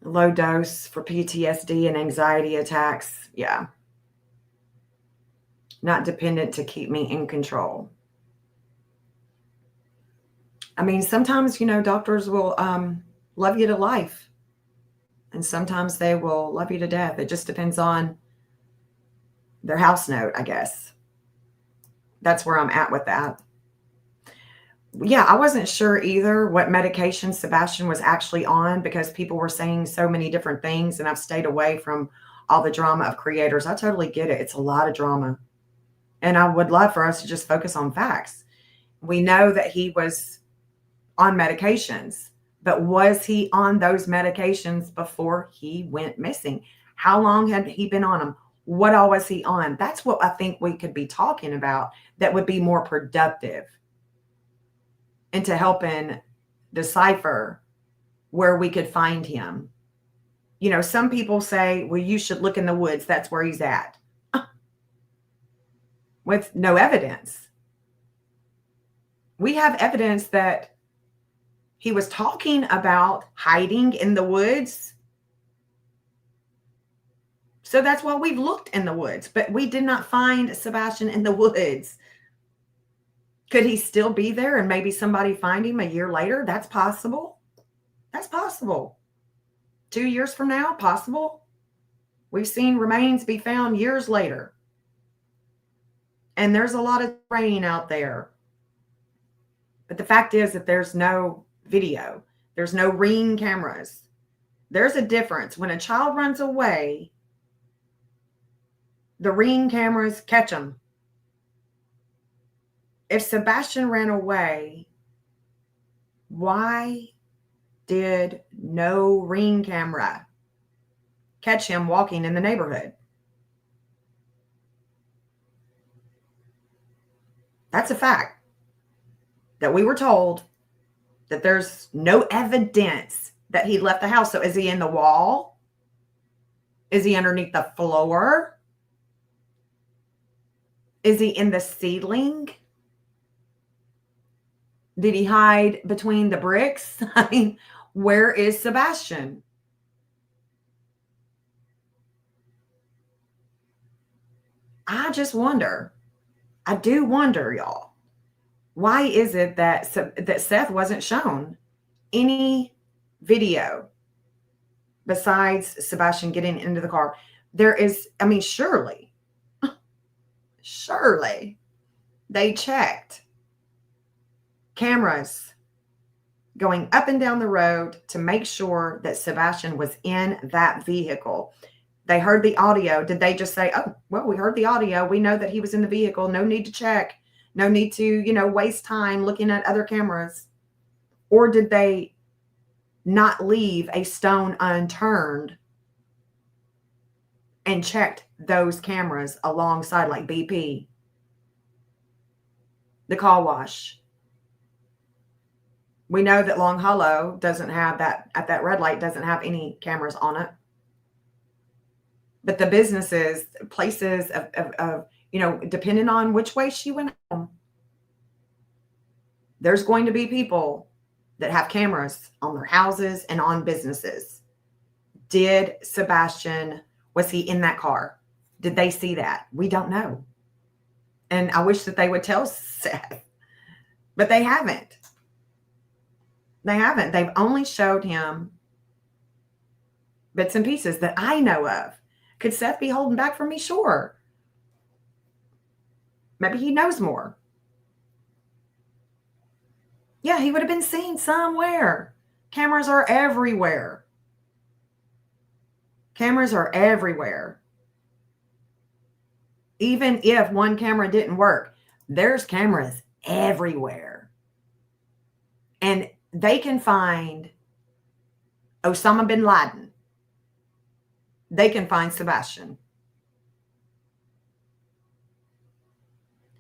S2: Low dose for PTSD and anxiety attacks. Yeah. Not dependent to keep me in control. I mean, sometimes, you know, doctors will love you to life. And sometimes they will love you to death. It just depends on their house note, I guess. That's where I'm at with that. Yeah, I wasn't sure either what medication Sebastian was actually on because people were saying so many different things, and I've stayed away from all the drama of creators. I totally get it. It's a lot of drama. And I would love for us to just focus on facts. We know that he was on medications, but was he on those medications before he went missing? How long had he been on them? What all was he on? That's what I think we could be talking about that would be more productive into helping decipher where we could find him. You know, some people say, well, you should look in the woods. That's where he's at. With no evidence. We have evidence that he was talking about hiding in the woods. So that's why we've looked in the woods, but we did not find Sebastian in the woods. Could he still be there and maybe somebody find him a year later? That's possible. That's possible. 2 years from now, possible. We've seen remains be found years later. And there's a lot of rain out there. But the fact is that there's no video. There's no ring cameras. There's a difference. When a child runs away, the ring cameras catch them. If Sebastian ran away, why did no ring camera catch him walking in the neighborhood? That's a fact that we were told that there's no evidence that he left the house. So is he in the wall? Is he underneath the floor? Is he in the ceiling? Did he hide between the bricks? I mean, where is Sebastian? I just wonder. I do wonder, y'all. Why is it that Seth wasn't shown any video besides Sebastian getting into the car? There is, I mean, surely they checked cameras going up and down the road to make sure that Sebastian was in that vehicle. They heard the audio. Did they just say, oh, well, we heard the audio. We know that he was in the vehicle. No need to check. No need to, you know, waste time looking at other cameras. Or did they not leave a stone unturned and checked those cameras alongside, like BP, the car wash? We know that Long Hollow doesn't have that, at that red light, doesn't have any cameras on it. But the businesses, places of you know, depending on which way she went home, there's going to be people that have cameras on their houses and on businesses. Did Sebastian, Was he in that car? Did they see that? We don't know. And I wish that they would tell Seth, but they haven't. They haven't. They've only showed him bits and pieces that I know of. Could Seth be holding back from me? Sure. Maybe he knows more. Yeah, he would have been seen somewhere. Cameras are everywhere. Cameras are everywhere. Even if one camera didn't work, there's cameras everywhere. And they can find Osama bin Laden. They can find Sebastian.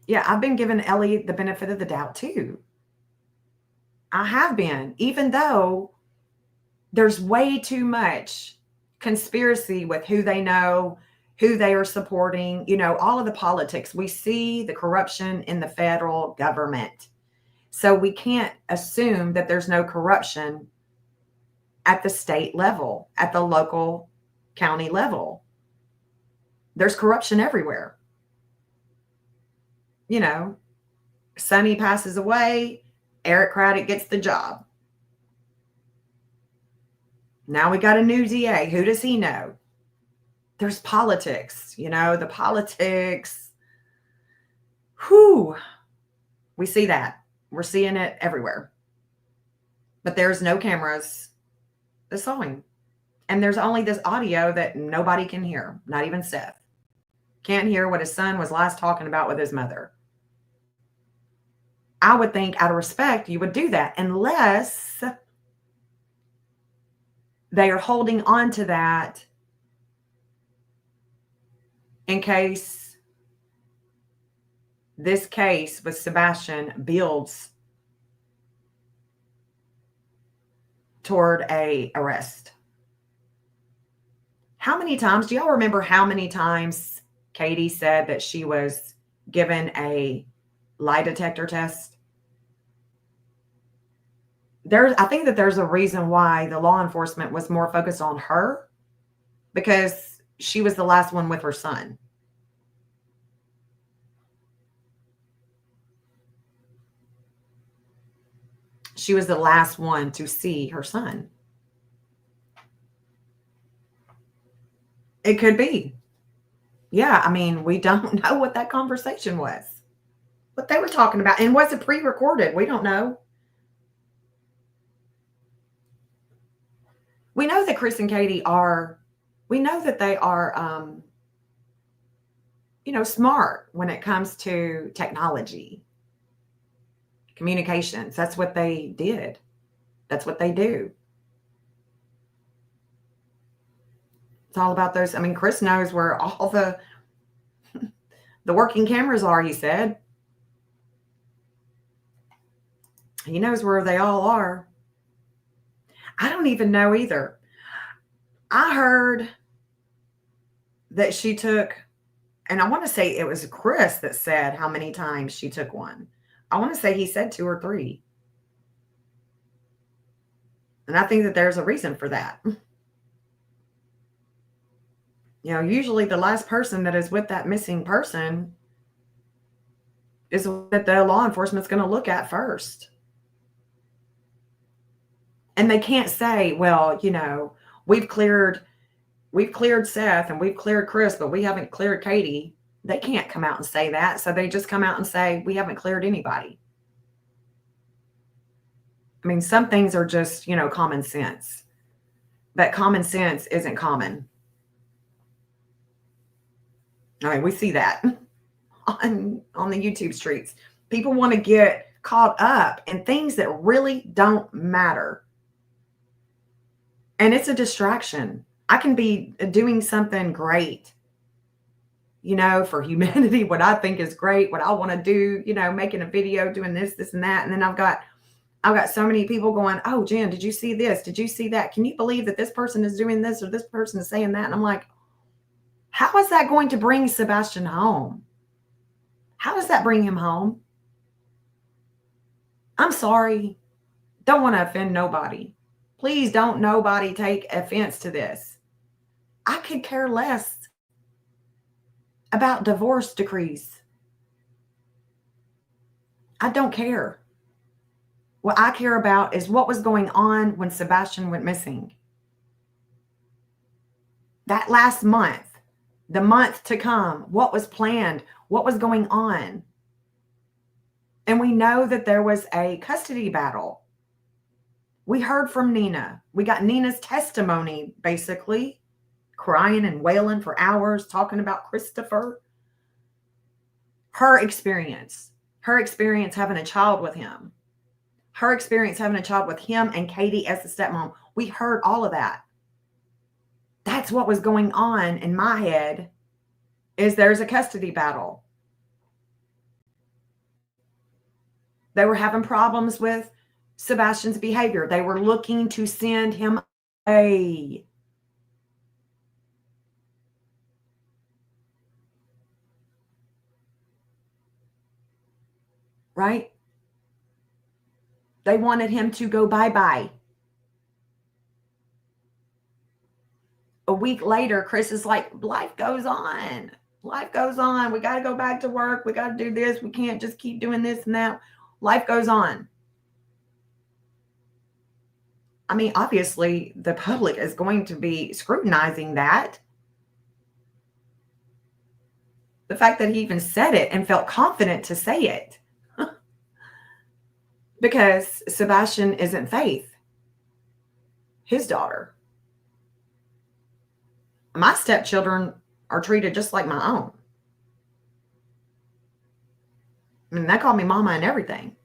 S2: Yeah, I've been giving Ellie the benefit of the doubt too. I have been, even though there's way too much conspiracy with who they know, who they are supporting, all of the politics. We see the corruption in the federal government. So we can't assume that there's no corruption at the state level, at the local county level. There's corruption everywhere. Sonny passes away, Eric Craddock gets the job. Now we got a new DA. Who does he know? There's politics, the politics. Whew. We see that. We're seeing it everywhere. But there's no cameras that saw him. And there's only this audio that nobody can hear, not even Seth. Can't hear what his son was last talking about with his mother. I would think out of respect, you would do that unless they are holding on to that in case this case with Sebastian builds toward a arrest. How many times, do y'all remember how many times Katie said that she was given a lie detector test? I think that there's a reason why the law enforcement was more focused on her, because she was the last one with her son. She was the last one to see her son. It could be. Yeah, we don't know what that conversation was, what they were talking about. And was it pre-recorded? We don't know. We know that Chris and Katie we know that they are, smart when it comes to technology, communications. That's what they did. That's what they do. It's all about those. Chris knows where all the working cameras are, he said. He knows where they all are. I don't even know either. I heard that she took, and I want to say it was Chris that said how many times she took one. I want to say he said 2 or 3. And I think that there's a reason for that. Usually the last person that is with that missing person is that the law enforcement's going to look at first. And they can't say, well, we've cleared Seth and we've cleared Chris, but we haven't cleared Katie. They can't come out and say that. So they just come out and say, we haven't cleared anybody. Some things are just, common sense. But common sense isn't common. We see that on the YouTube streets. People want to get caught up in things that really don't matter. And it's a distraction. I can be doing something great, for humanity, what I think is great, what I want to do, making a video, doing this, and that. And then I've got so many people going, oh, Jen, did you see this? Did you see that? Can you believe that this person is doing this or this person is saying that? And I'm like, how is that going to bring Sebastian home? How does that bring him home? I'm sorry. Don't want to offend nobody. Please don't nobody take offense to this. I could care less about divorce decrees. I don't care. What I care about is what was going on when Sebastian went missing. That last month, the month to come, what was planned, what was going on. And we know that there was a custody battle. We heard from Nina. We got Nina's testimony, basically, crying and wailing for hours, talking about Christopher. Her experience having a child with him, her experience having a child with him and Katie as the stepmom. We heard all of that. That's what was going on in my head, is there's a custody battle. They were having problems with Sebastian's behavior. They were looking to send him away. Right? They wanted him to go bye-bye. A week later, Chris is like, life goes on. Life goes on. We got to go back to work. We got to do this. We can't just keep doing this and that. Life goes on. I mean, obviously, the public is going to be scrutinizing that. The fact that he even said it and felt confident to say it. Because Sebastian isn't Faith, his daughter. My stepchildren are treated just like my own. I mean, they call me mama and everything.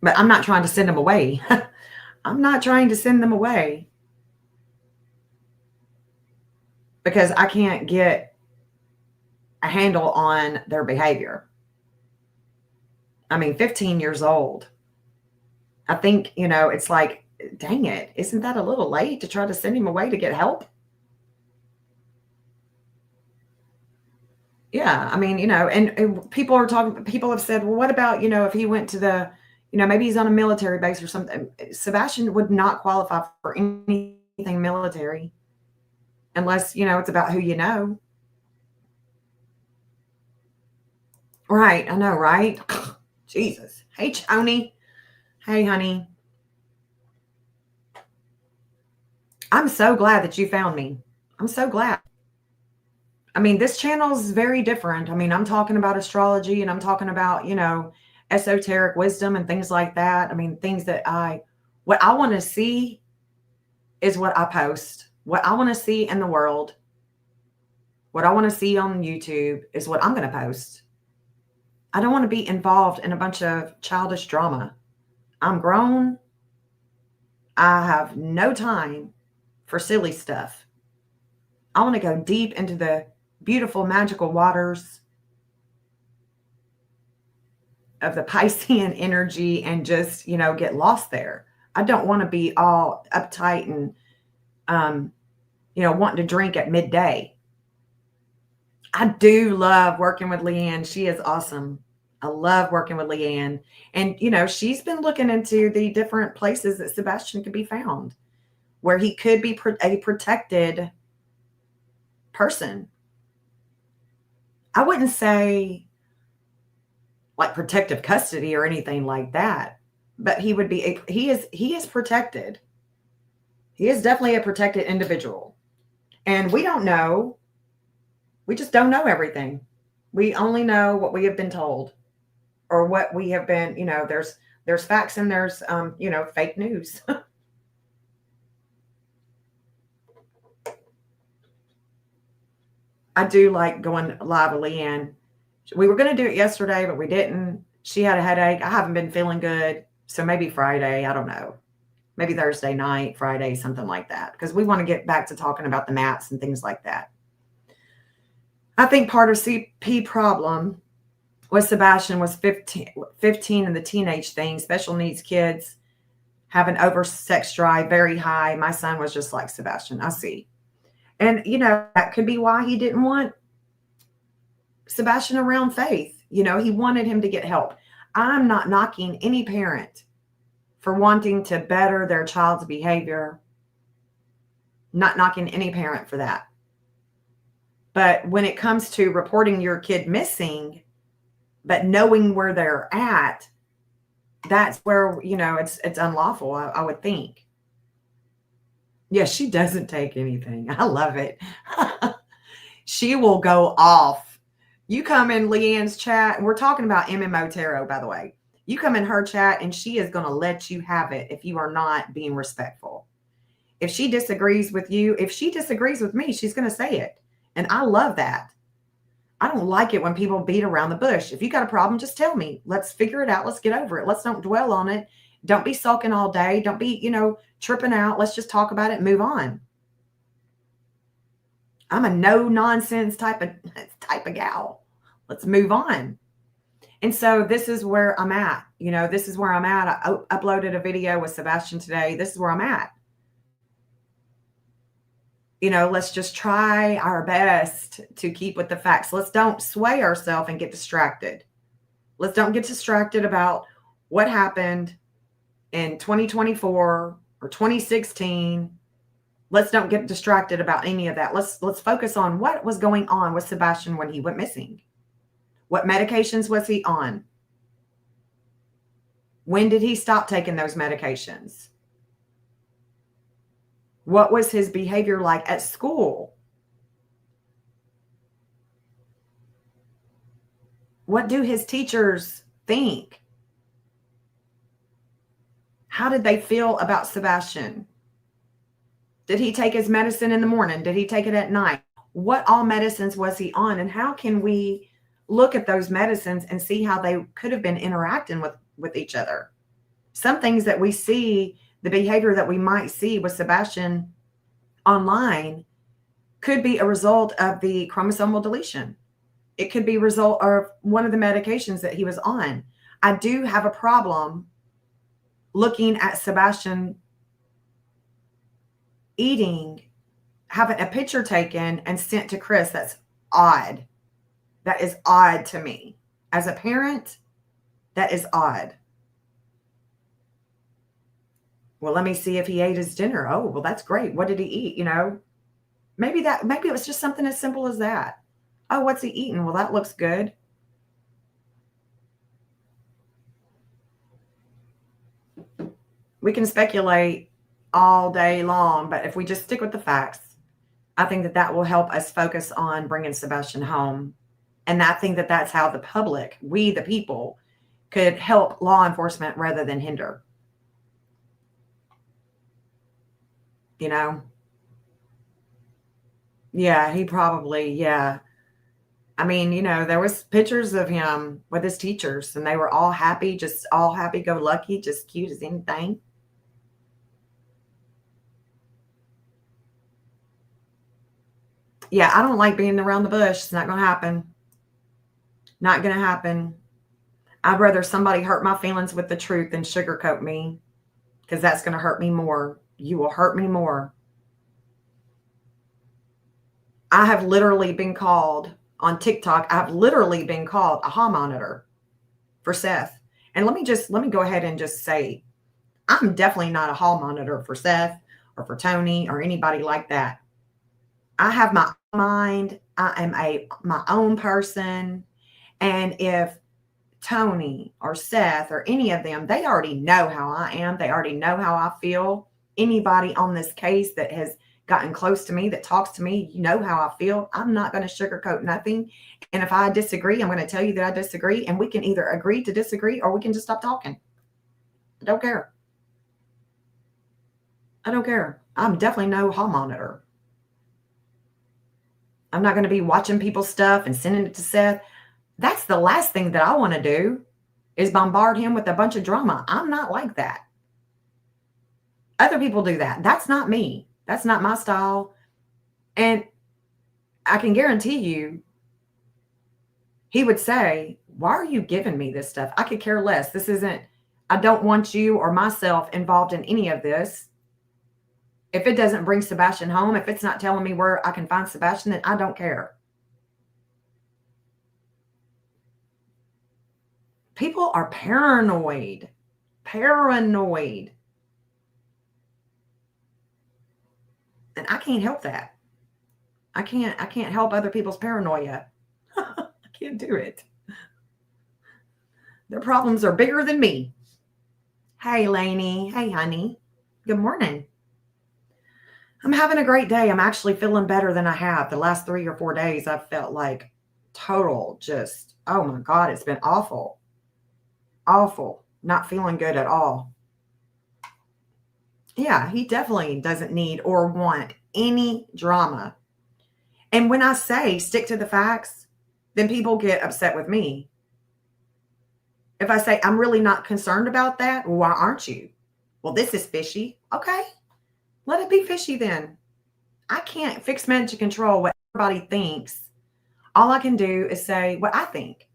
S2: But I'm not trying to send them away. I'm not trying to send them away. Because I can't get a handle on their behavior. I mean, 15 years old. I think, it's like, dang it, isn't that a little late to try to send him away to get help? Yeah, I mean, and people have said, well, what about, if he went to the, maybe he's on a military base or something. Sebastian would not qualify for anything military unless, it's about who you know. Right, I know, right? Jesus. Hey, Tony. Hey, honey. I'm so glad that you found me. I'm so glad. I mean, this channel is very different. I mean, I'm talking about astrology and I'm talking about, esoteric wisdom and things like that. I mean, things that what I want to see is what I post. What I want to see in the world, what I want to see on YouTube is what I'm going to post. I don't want to be involved in a bunch of childish drama. I'm grown. I have no time for silly stuff. I want to go deep into the beautiful, magical waters of the Piscean energy and just, get lost there. I don't want to be all uptight and, wanting to drink at midday. I do love working with Leanne. She is awesome. I love working with Leanne. And, she's been looking into the different places that Sebastian could be found, where he could be a protected person. I wouldn't say like protective custody or anything like that, but he would be he is protected. He is definitely a protected individual. And we don't know. We just don't know everything. We only know what we have been told or what we have been, there's facts and there's, fake news. I do like going live with Leanne. We were going to do it yesterday, but we didn't. She had a headache. I haven't been feeling good. So maybe Friday, I don't know. Maybe Thursday night, Friday, something like that. Because we want to get back to talking about the mats and things like that. I think part of CP problem was Sebastian was 15 and the teenage thing, special needs kids have an over sex drive very high. My son was just like Sebastian. I see. And, that could be why he didn't want Sebastian around Faith. He wanted him to get help. I'm not knocking any parent for wanting to better their child's behavior. Not knocking any parent for that. But when it comes to reporting your kid missing, but knowing where they're at, that's where, it's unlawful, I would think. Yeah, she doesn't take anything. I love it. She will go off. You come in Leanne's chat, and we're talking about MMO Tarot, by the way. You come in her chat, and she is going to let you have it if you are not being respectful. If she disagrees with you, if she disagrees with me, she's going to say it. And I love that. I don't like it when people beat around the bush. If you got a problem, just tell me. Let's figure it out. Let's get over it. Let's don't dwell on it. Don't be sulking all day. Don't be, tripping out. Let's just talk about it and move on. I'm a no nonsense type of gal. Let's move on. And so this is where I'm at. This is where I'm at. I uploaded a video with Sebastian today. This is where I'm at. Let's just try our best to keep with the facts. Let's don't sway ourselves and get distracted. Let's don't get distracted about what happened in 2024 or 2016. Let's don't get distracted about any of that. Let's focus on what was going on with Sebastian when he went missing. What medications was he on? When did he stop taking those medications? What was his behavior like at school? What do his teachers think? How did they feel about Sebastian? Did he take his medicine in the morning? Did he take it at night? What all medicines was he on? And how can we look at those medicines and see how they could have been interacting with each other? Some things that we see, the behavior that we might see with Sebastian online, could be a result of the chromosomal deletion. It could be a result of one of the medications that he was on. I do have a problem looking at Sebastian eating, having a picture taken and sent to Chris. That's odd. That is odd to me. As a parent, that is odd. Well, let me see if he ate his dinner. Oh, well, that's great. What did he eat? Maybe it was just something as simple as that. Oh, what's he eating? Well, that looks good. We can speculate all day long, but if we just stick with the facts, I think that will help us focus on bringing Sebastian home. And I think that that's how the public, we the people, could help law enforcement rather than hinder. Yeah, he probably, yeah. I mean, there was pictures of him with his teachers, and they were all happy, just all happy-go-lucky, just cute as anything. Yeah, I don't like being around the bush. It's not going to happen. Not going to happen. I'd rather somebody hurt my feelings with the truth than sugarcoat me, because that's going to hurt me more. You will hurt me more. I have literally been called on TikTok. I've literally been called a hall monitor for Seth. And let me go ahead and just say, I'm definitely not a hall monitor for Seth or for Tony or anybody like that. I have my mind. I am my own person. And if Tony or Seth or any of them, they already know how I am. They already know how I feel. Anybody on this case that has gotten close to me, that talks to me, you know how I feel. I'm not going to sugarcoat nothing. And if I disagree, I'm going to tell you that I disagree. And we can either agree to disagree or we can just stop talking. I don't care. I don't care. I'm definitely no hall monitor. I'm not going to be watching people's stuff and sending it to Seth. That's the last thing that I want to do, is bombard him with a bunch of drama. I'm not like that. Other people do that. That's not me. That's not my style. And I can guarantee you, he would say, why are you giving me this stuff? I could care less. I don't want you or myself involved in any of this. If it doesn't bring Sebastian home, if it's not telling me where I can find Sebastian, then I don't care. People are paranoid. paranoid. And I can't help that. I can't help other people's paranoia. I can't do it. Their problems are bigger than me. Hey, Lainey. Hey, honey. Good morning. I'm having a great day. I'm actually feeling better than I have. The last 3 or 4 days, I've felt like total just, oh my God, it's been awful. Awful. Not feeling good at all. Yeah, he definitely doesn't need or want any drama. And when I say stick to the facts, then people get upset with me. If I say, I'm really not concerned about that, well, why aren't you? Well, this is fishy. Okay, let it be fishy then. I can't fix magic control what everybody thinks. All I can do is say what I think.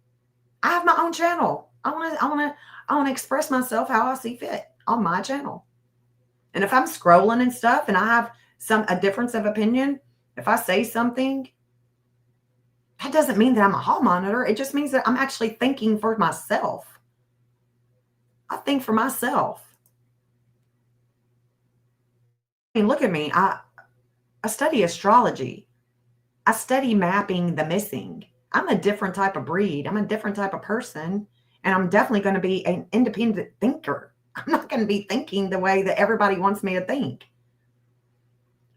S2: I have my own channel. I want to express myself how I see fit on my channel. And if I'm scrolling and stuff and I have a difference of opinion, if I say something, that doesn't mean that I'm a hall monitor. It just means that I'm actually thinking for myself. I think for myself. I mean, look at me. I study astrology. I study mapping the missing. I'm a different type of breed. I'm a different type of person. And I'm definitely going to be an independent thinker. I'm not going to be thinking the way that everybody wants me to think.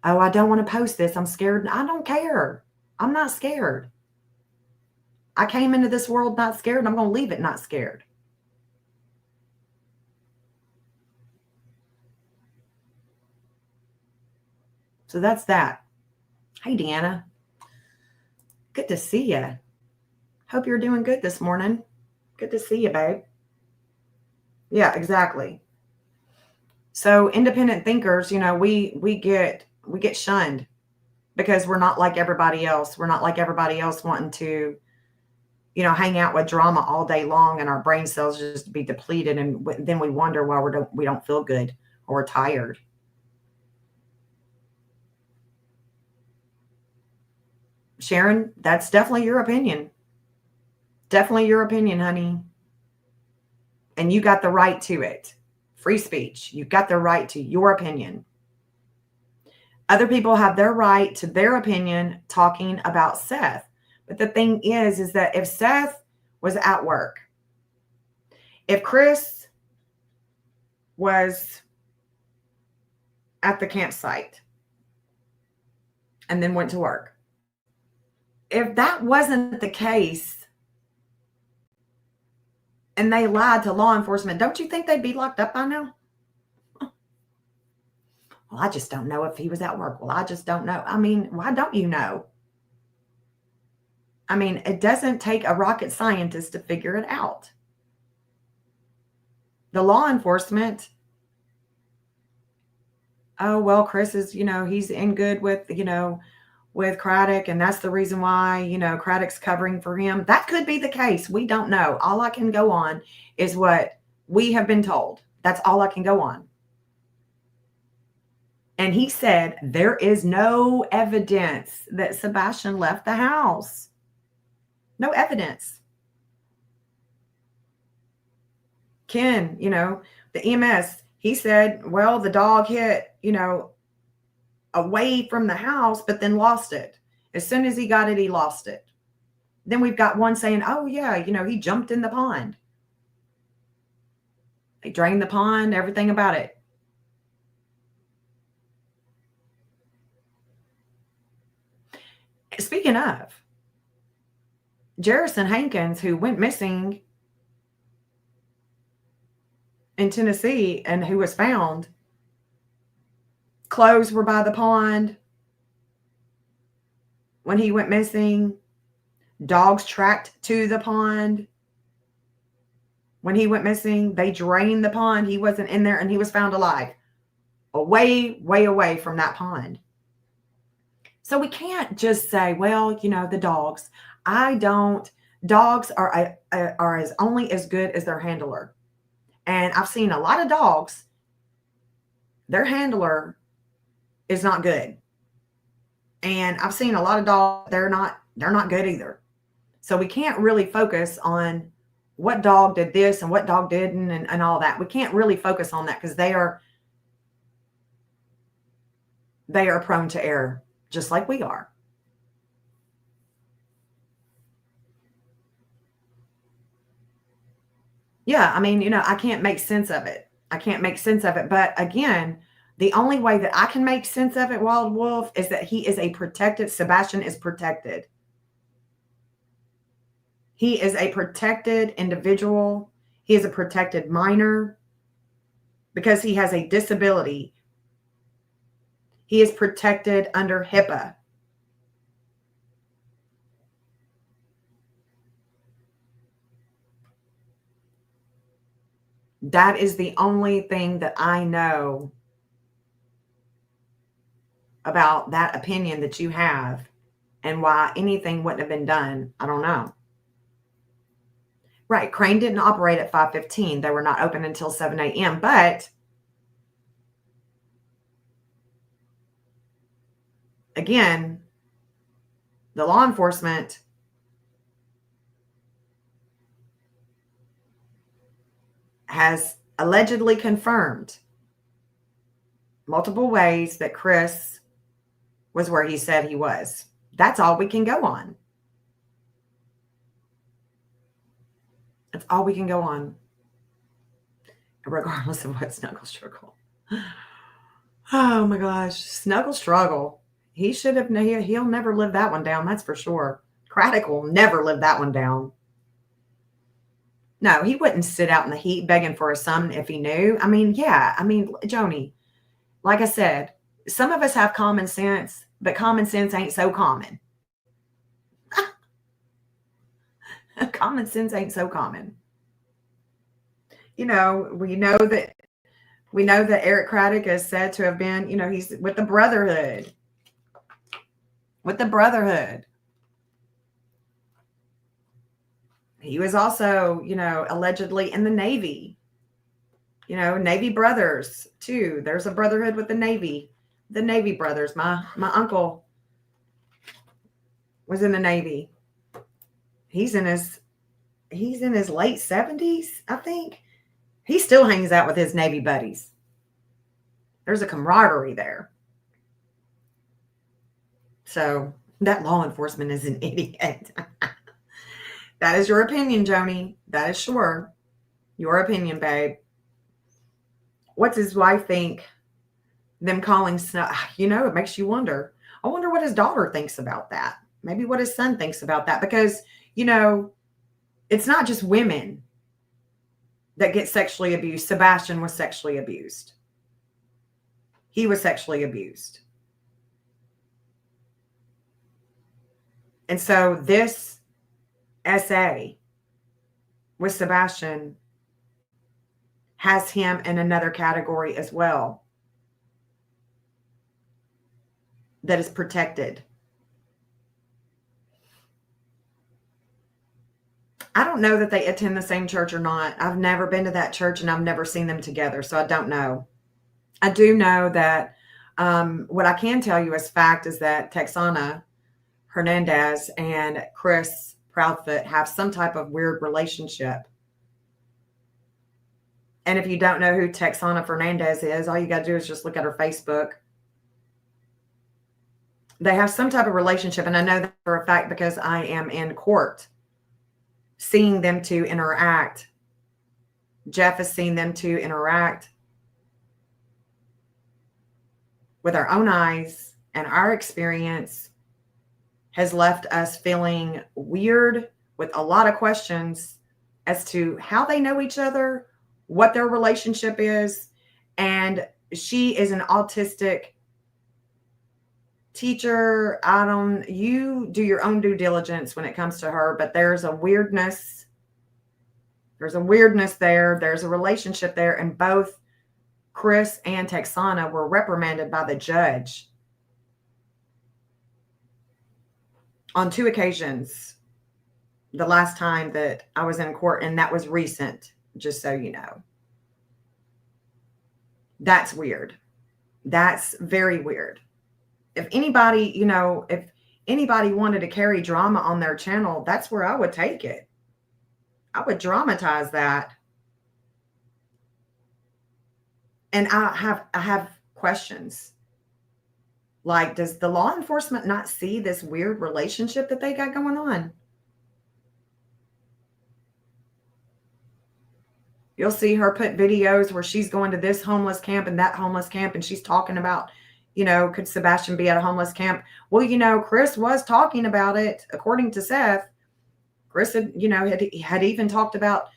S2: Oh, I don't want to post this. I'm scared. I don't care. I'm not scared. I came into this world not scared, and I'm going to leave it not scared. So that's that. Hey, Deanna. Good to see you. Hope you're doing good this morning. Good to see you, babe. Yeah, exactly. So independent thinkers, we get shunned because we're not like everybody else. We're not like everybody else wanting to, hang out with drama all day long and our brain cells just be depleted. And then we wonder why we don't feel good or we're tired. Sharon, that's definitely your opinion. Definitely your opinion, honey. And you got the right to it. Free speech. You've got the right to your opinion. Other people have their right to their opinion talking about Seth. But the thing is that if Seth was at work, if Chris was at the campsite and then went to work, if that wasn't the case and they lied to law enforcement, don't you think they'd be locked up by now? Well, I just don't know if he was at work. Well, I just don't know. I mean, why don't you know? I mean, it doesn't take a rocket scientist to figure it out. The law enforcement, oh, well, Chris is, he's in good with, with Craddock, and that's the reason why, Craddock's covering for him. That could be the case. We don't know. All I can go on is what we have been told. That's all I can go on. And he said there is no evidence that Sebastian left the house. No evidence. Ken, the EMS, he said, well, the dog hit, away from the house, but then lost it. As soon as he got it, he lost it. Then we've got one saying, oh, yeah, he jumped in the pond. They drained the pond, everything about it. Speaking of, Jarrison Hankins, who went missing in Tennessee and who was found, clothes were by the pond when he went missing. Dogs tracked to the pond when he went missing. They drained the pond. He wasn't in there, and he was found alive, way, way away from that pond. So we can't just say, well, the dogs. Dogs are as only as good as their handler. And I've seen a lot of dogs, their handler is not good. And I've seen a lot of dogs, they're not good either. So we can't really focus on what dog did this and what dog didn't and all that. We can't really focus on that because they are prone to error, just like we are. Yeah, I mean, I can't make sense of it. But again, the only way that I can make sense of it, Wild Wolf, is that he is a protected, Sebastian is protected. He is a protected individual. He is a protected minor because he has a disability. He is protected under HIPPA. That is the only thing that I know about that opinion that you have, and why anything wouldn't have been done. I don't know. Right. Crane didn't operate at 5:15. They were not open until 7 a.m. But again, the law enforcement has allegedly confirmed multiple ways that Chris was where he said he was. That's all we can go on. That's all we can go on, regardless of what Snuggle struggle. Oh my gosh, Snuggle struggle. He should have. He'll never live that one down. That's for sure. Craddock will never live that one down. No, he wouldn't sit out in the heat begging for a son if he knew. I mean, yeah. I mean, Joni, like I said, some of us have common sense, but common sense ain't so common. Common sense ain't so common. We know that Eric Craddock is said to have been, he's with the Brotherhood. With the Brotherhood. He was also, allegedly in the Navy. Navy brothers too. There's a brotherhood with the Navy. The Navy brothers. My uncle was in the Navy. He's in his late 70s, I think. He still hangs out with his Navy buddies. There's a camaraderie there. So that law enforcement is an idiot. That is your opinion, Joni. That is sure. Your opinion, babe. What's his wife think? Them calling Snow, it makes you wonder. I wonder what his daughter thinks about that. Maybe what his son thinks about that. Because, it's not just women that get sexually abused. Sebastian was sexually abused. He was sexually abused. And so this essay with Sebastian has him in another category as well that is protected. I don't know that they attend the same church or not. I've never been to that church and I've never seen them together, so I don't know. I do know that what I can tell you as fact is that Texanna Hernandez and Chris Proudfoot have some type of weird relationship. And if you don't know who Texanna Fernandez is, all you got to do is just look at her Facebook. They have some type of relationship, and I know that for a fact because I am in court seeing them two interact. Jeff has seen them two interact with our own eyes, and our experience has left us feeling weird with a lot of questions as to how they know each other, what their relationship is. And she is an autistic teacher. You do your own due diligence when it comes to her, but there's a weirdness. There's a weirdness there. There's a relationship there. And both Chris and Texanna were reprimanded by the judge on 2 occasions. The last time that I was in court, and that was recent, just so you know. That's weird. That's very weird. If anybody, if anybody wanted to carry drama on their channel, that's where I would take it. I would dramatize that. And I have questions. Like, does the law enforcement not see this weird relationship that they got going on? You'll see her put videos where she's going to this homeless camp and that homeless camp, and she's talking about, could Sebastian be at a homeless camp? Well, Chris was talking about it, according to Seth. Chris had even talked about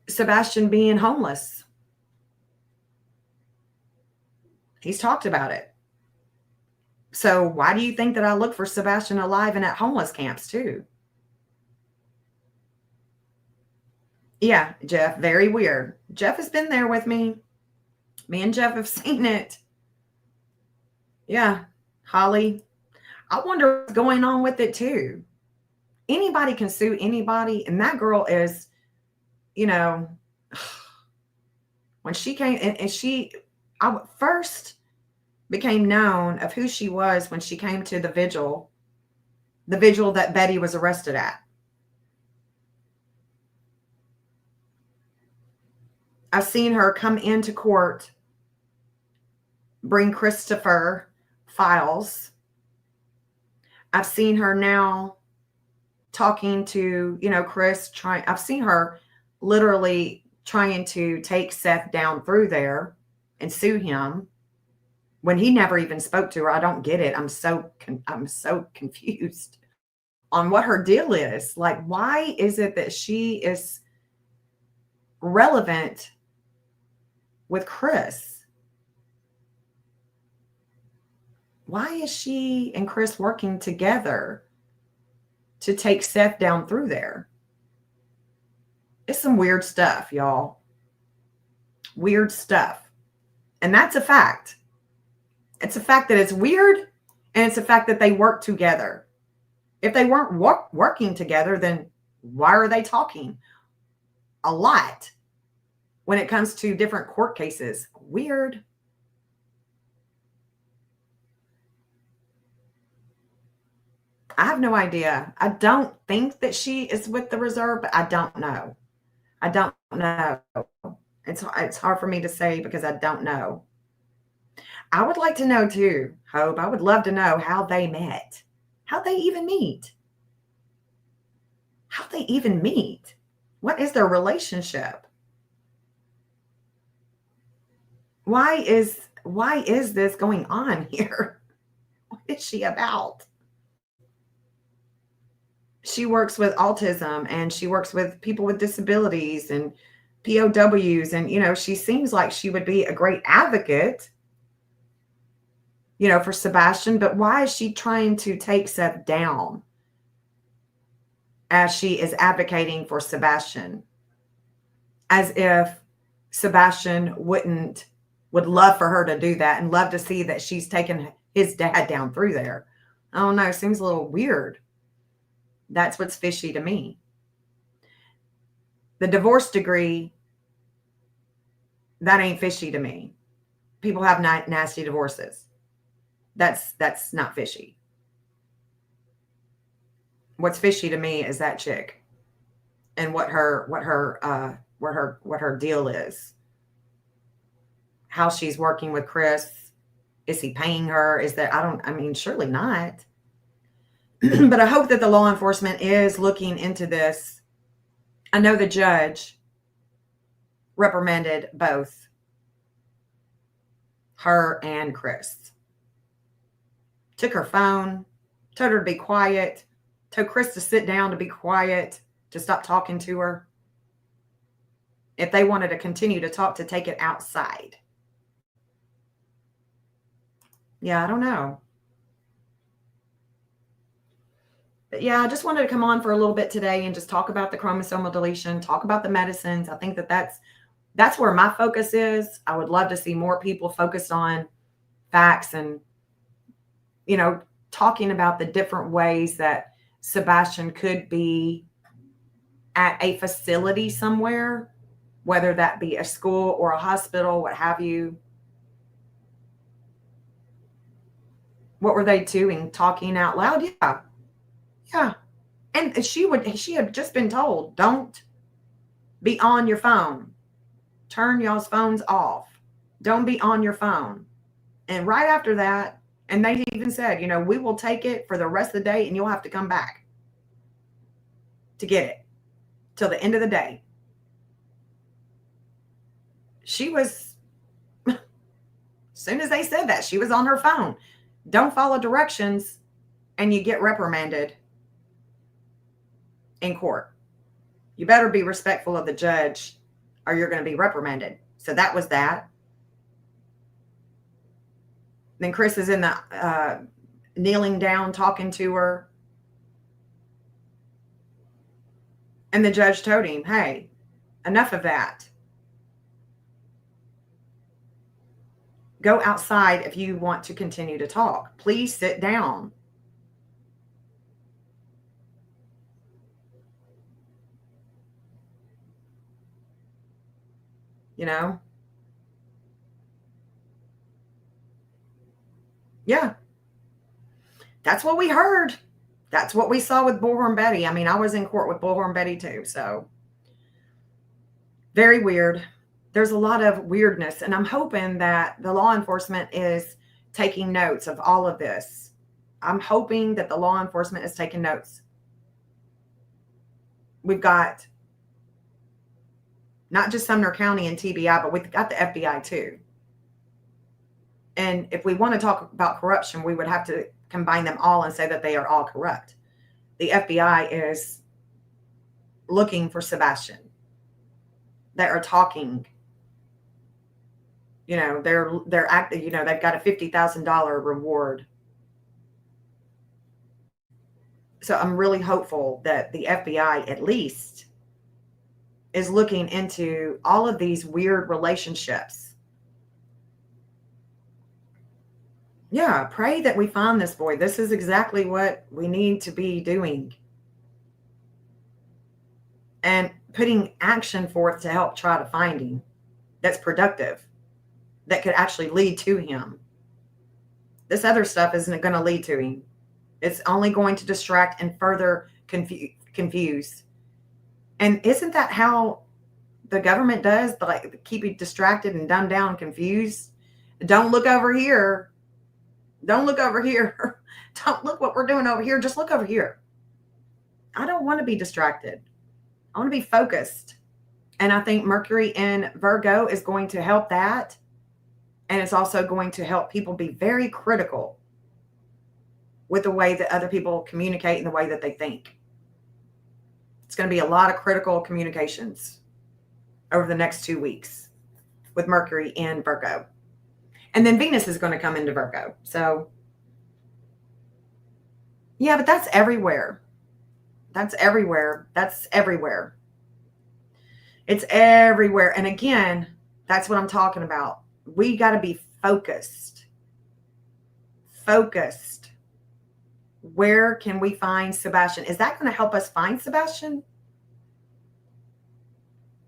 S2: Sebastian being homeless. He's talked about it. So why do you think that I look for Sebastian alive and at homeless camps too? Yeah, Jeff, very weird. Jeff has been there with me. Me and Jeff have seen it. Yeah, Holly. I wonder what's going on with it too. Anybody can sue anybody. And that girl is, when she came and I first became known of who she was when she came to the vigil that Betty was arrested at. I've seen her come into court, bring Christopher files. I've seen her now talking to, Chris. I've seen her literally trying to take Seth down through there and sue him when he never even spoke to her. I don't get it. I'm so confused on what her deal is. Like, why is it that she is relevant with Chris? Why is she and Chris working together to take Seth down through there? It's some weird stuff, y'all. Weird stuff. And that's a fact. It's a fact that it's weird, and it's a fact that they work together. If they weren't working together, then why are they talking a lot when it comes to different court cases? Weird. I have no idea. I don't think that she is with the reserve, but I don't know. I don't know. It's hard for me to say because I don't know. I would like to know too, Hope. I would love to know how they met. How they even meet. How they even meet. What is their relationship? Why is this going on here? What is she about? She works with autism, and she works with people with disabilities and POWs. And, she seems like she would be a great advocate, for Sebastian. But why is she trying to take Seth down as she is advocating for Sebastian? As if Sebastian would love for her to do that and love to see that she's taken his dad down through there. I don't know. It seems a little weird. That's what's fishy to me. The divorce degree, that ain't fishy to me. People have nasty divorces. That's not fishy. What's fishy to me is that chick and what her deal is. How she's working with Chris. Is he paying her? Surely not. But I hope that the law enforcement is looking into this. I know the judge reprimanded both her and Chris. Took her phone, told her to be quiet, told Chris to sit down, to be quiet, to stop talking to her. If they wanted to continue to talk, to take it outside. Yeah, I don't know. But yeah, I just wanted to come on for a little bit today and just talk about the chromosomal deletion, talk about the medicines. I think that that's where my focus is. I would love to see more people focused on facts and, talking about the different ways that Sebastian could be at a facility somewhere, whether that be a school or a hospital, what have you. What were they doing? Talking out loud? Yeah. And she had just been told, don't be on your phone. Turn y'all's phones off. Don't be on your phone. And right after that, and they even said, we will take it for the rest of the day and you'll have to come back to get it till the end of the day. She was, as soon as they said that, she was on her phone. Don't follow directions and you get reprimanded in court. You better be respectful of the judge or you're going to be reprimanded. So that was that. Then Chris is in the kneeling down, talking to her. And the judge told him, hey, enough of that. Go outside if you want to continue to talk. Please sit down. Yeah. That's what we heard. That's what we saw with Bullhorn Betty. I mean, I was in court with Bullhorn Betty too. So very weird. There's a lot of weirdness. And I'm hoping that the law enforcement is taking notes of all of this. I'm hoping that the law enforcement is taking notes. We've got not just Sumner County and TBI, but we've got the FBI too. And if we want to talk about corruption, we would have to combine them all and say that they are all corrupt. The FBI is looking for Sebastian. They are talking. They're acting, they've got a $50,000 reward. So I'm really hopeful that the FBI at least is looking into all of these weird relationships. Yeah, pray that we find this boy. This is exactly what we need to be doing. And putting action forth to help try to find him that's productive, that could actually lead to him. This other stuff isn't going to lead to him. It's only going to distract and further confuse. And isn't that how the government does? Like, keep you distracted and dumbed down and confused? Don't look over here. Don't look over here. Don't look what we're doing over here. Just look over here. I don't want to be distracted. I want to be focused. And I think Mercury in Virgo is going to help that. And it's also going to help people be very critical with the way that other people communicate and the way that they think. It's going to be a lot of critical communications over the next 2 weeks with Mercury in Virgo. And then Venus is going to come into Virgo. So, yeah, but that's everywhere. That's everywhere. That's everywhere. It's everywhere. And again, that's what I'm talking about. We got to be focused. Focused. Where can we find Sebastian? Is that going to help us find Sebastian?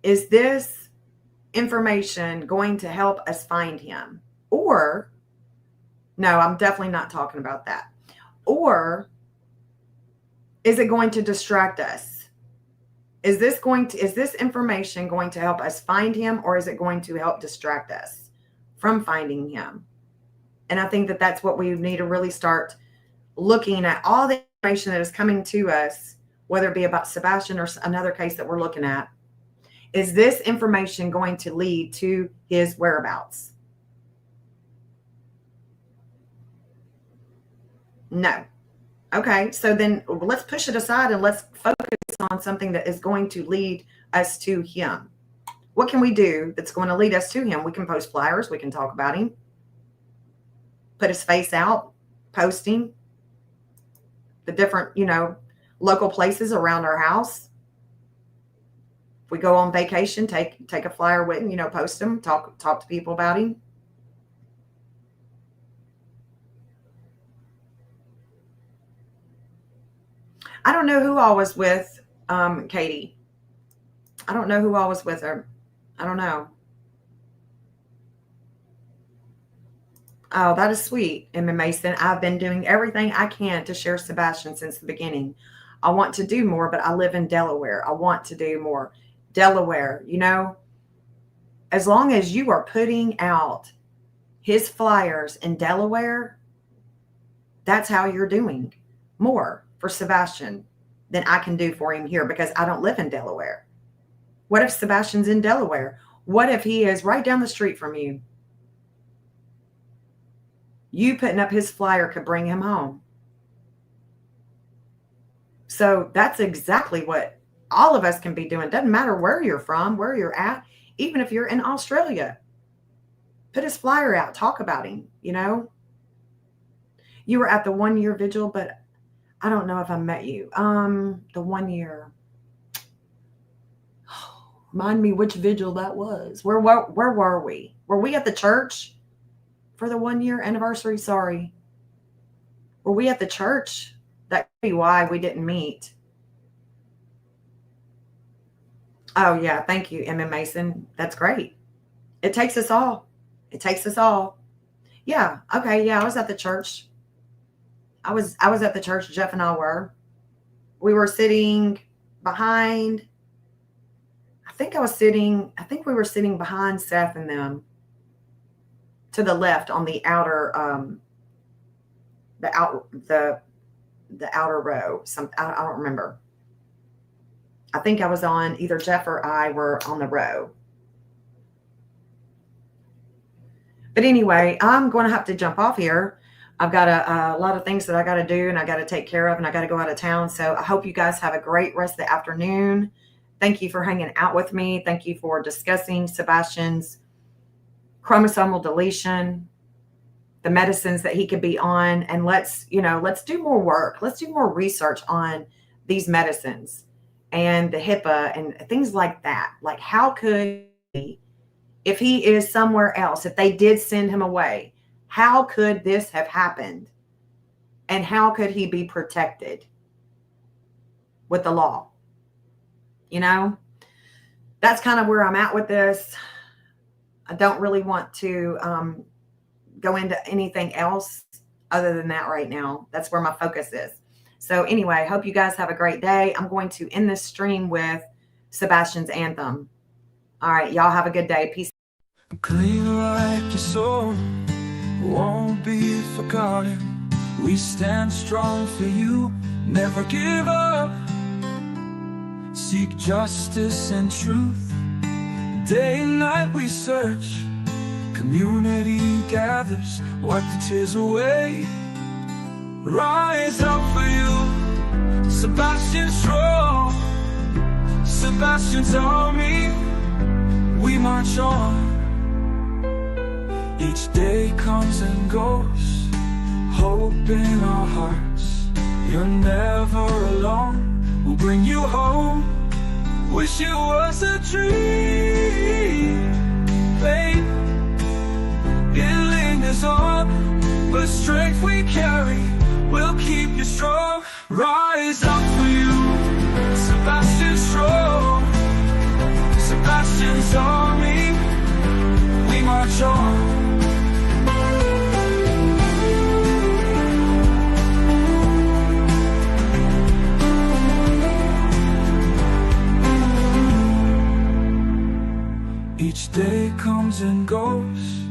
S2: Is this information going to help us find him? Or, no, I'm definitely not talking about that. Or is it going to distract us? Is this information going to help us find him, or is it going to help distract us from finding him? And I think that that's what we need to really start looking at, all the information that is coming to us, whether it be about Sebastian or another case that we're looking at. Is this information going to lead to his whereabouts? No. Okay, so then let's push it aside and let's focus on something that is going to lead us to him. What can we do that's going to lead us to him? We can post flyers. We can talk about him. Put his face out, posting the different, local places around our house. If we go on vacation, take a flyer with him, post him, talk to people about him. I don't know who all was with Katie. I don't know who all was with her. I don't know. Oh, that is sweet, Emma Mason. I've been doing everything I can to share Sebastian since the beginning. I want to do more, but I live in Delaware. I want to do more. Delaware, you know, as long as you are putting out his flyers in Delaware, that's how you're doing more for Sebastian than I can do for him here because I don't live in Delaware. What if Sebastian's in Delaware? What if he is right down the street from you? You putting up his flyer could bring him home. So that's exactly what all of us can be doing. Doesn't matter where you're from, where you're at, even if you're in Australia. Put his flyer out, talk about him, you know. You were at the 1 year vigil, but I don't know if I met you. The 1 year. Remind me which vigil that was. Where were we? Were we at the church for the 1 year anniversary? Sorry. Were we at the church? That could be why we didn't meet. Oh, yeah. Thank you, Emma Mason. That's great. It takes us all. It takes us all. Yeah. Okay. Yeah. I was at the church. I was at the church. Jeff and I were. We were sitting behind. I think we were sitting behind Seth and them to the left on the outer, the outer row. I don't remember. I think I was on either Jeff or I were on the row. But anyway, I'm going to have to jump off here. I've got a lot of things that I got to do and I got to take care of and I got to go out of town. So I hope you guys have a great rest of the afternoon. Thank you for hanging out with me. Thank you for discussing Sebastian's chromosomal deletion, the medicines that he could be on. And let's do more work. Let's do more research on these medicines and the HIPAA and things like that. Like how could he, if he is somewhere else, if they did send him away, how could this have happened? And how could he be protected with the law? You know, that's kind of where I'm at with this. I don't really want to go into anything else other than that right now. That's where my focus is. So anyway, I hope you guys have a great day. I'm going to end this stream with Sebastian's anthem. All right, y'all have a good day. Peace.
S1: Clean like your soul, won't be forgotten. We stand strong for you, never give up. Seek justice and truth. Day and night we search. Community gathers, wipe the tears away. Rise up for you, Sebastian strong. Sebastian's army, we march on. Each day comes and goes, hope in our hearts. You're never alone, we'll bring you home. Wish it was a dream, babe. It lingers on, but strength we carry will keep you strong. Rise up for you, Sebastian strong. Sebastian's army, we march on. Each day comes and goes,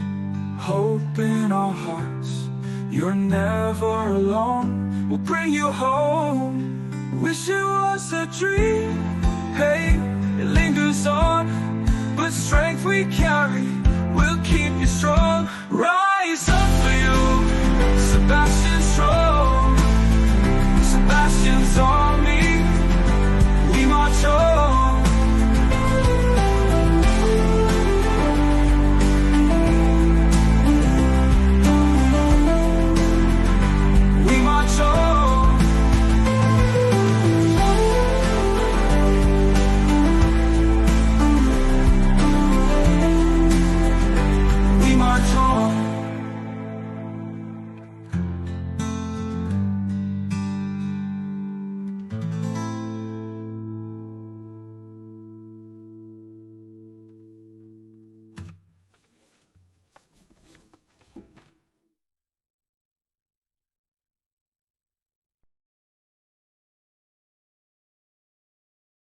S1: hope in our hearts. You're never alone, we'll bring you home. Wish it was a dream, hey, it lingers on, but strength we carry will keep you strong. Rise up for you, Sebastian.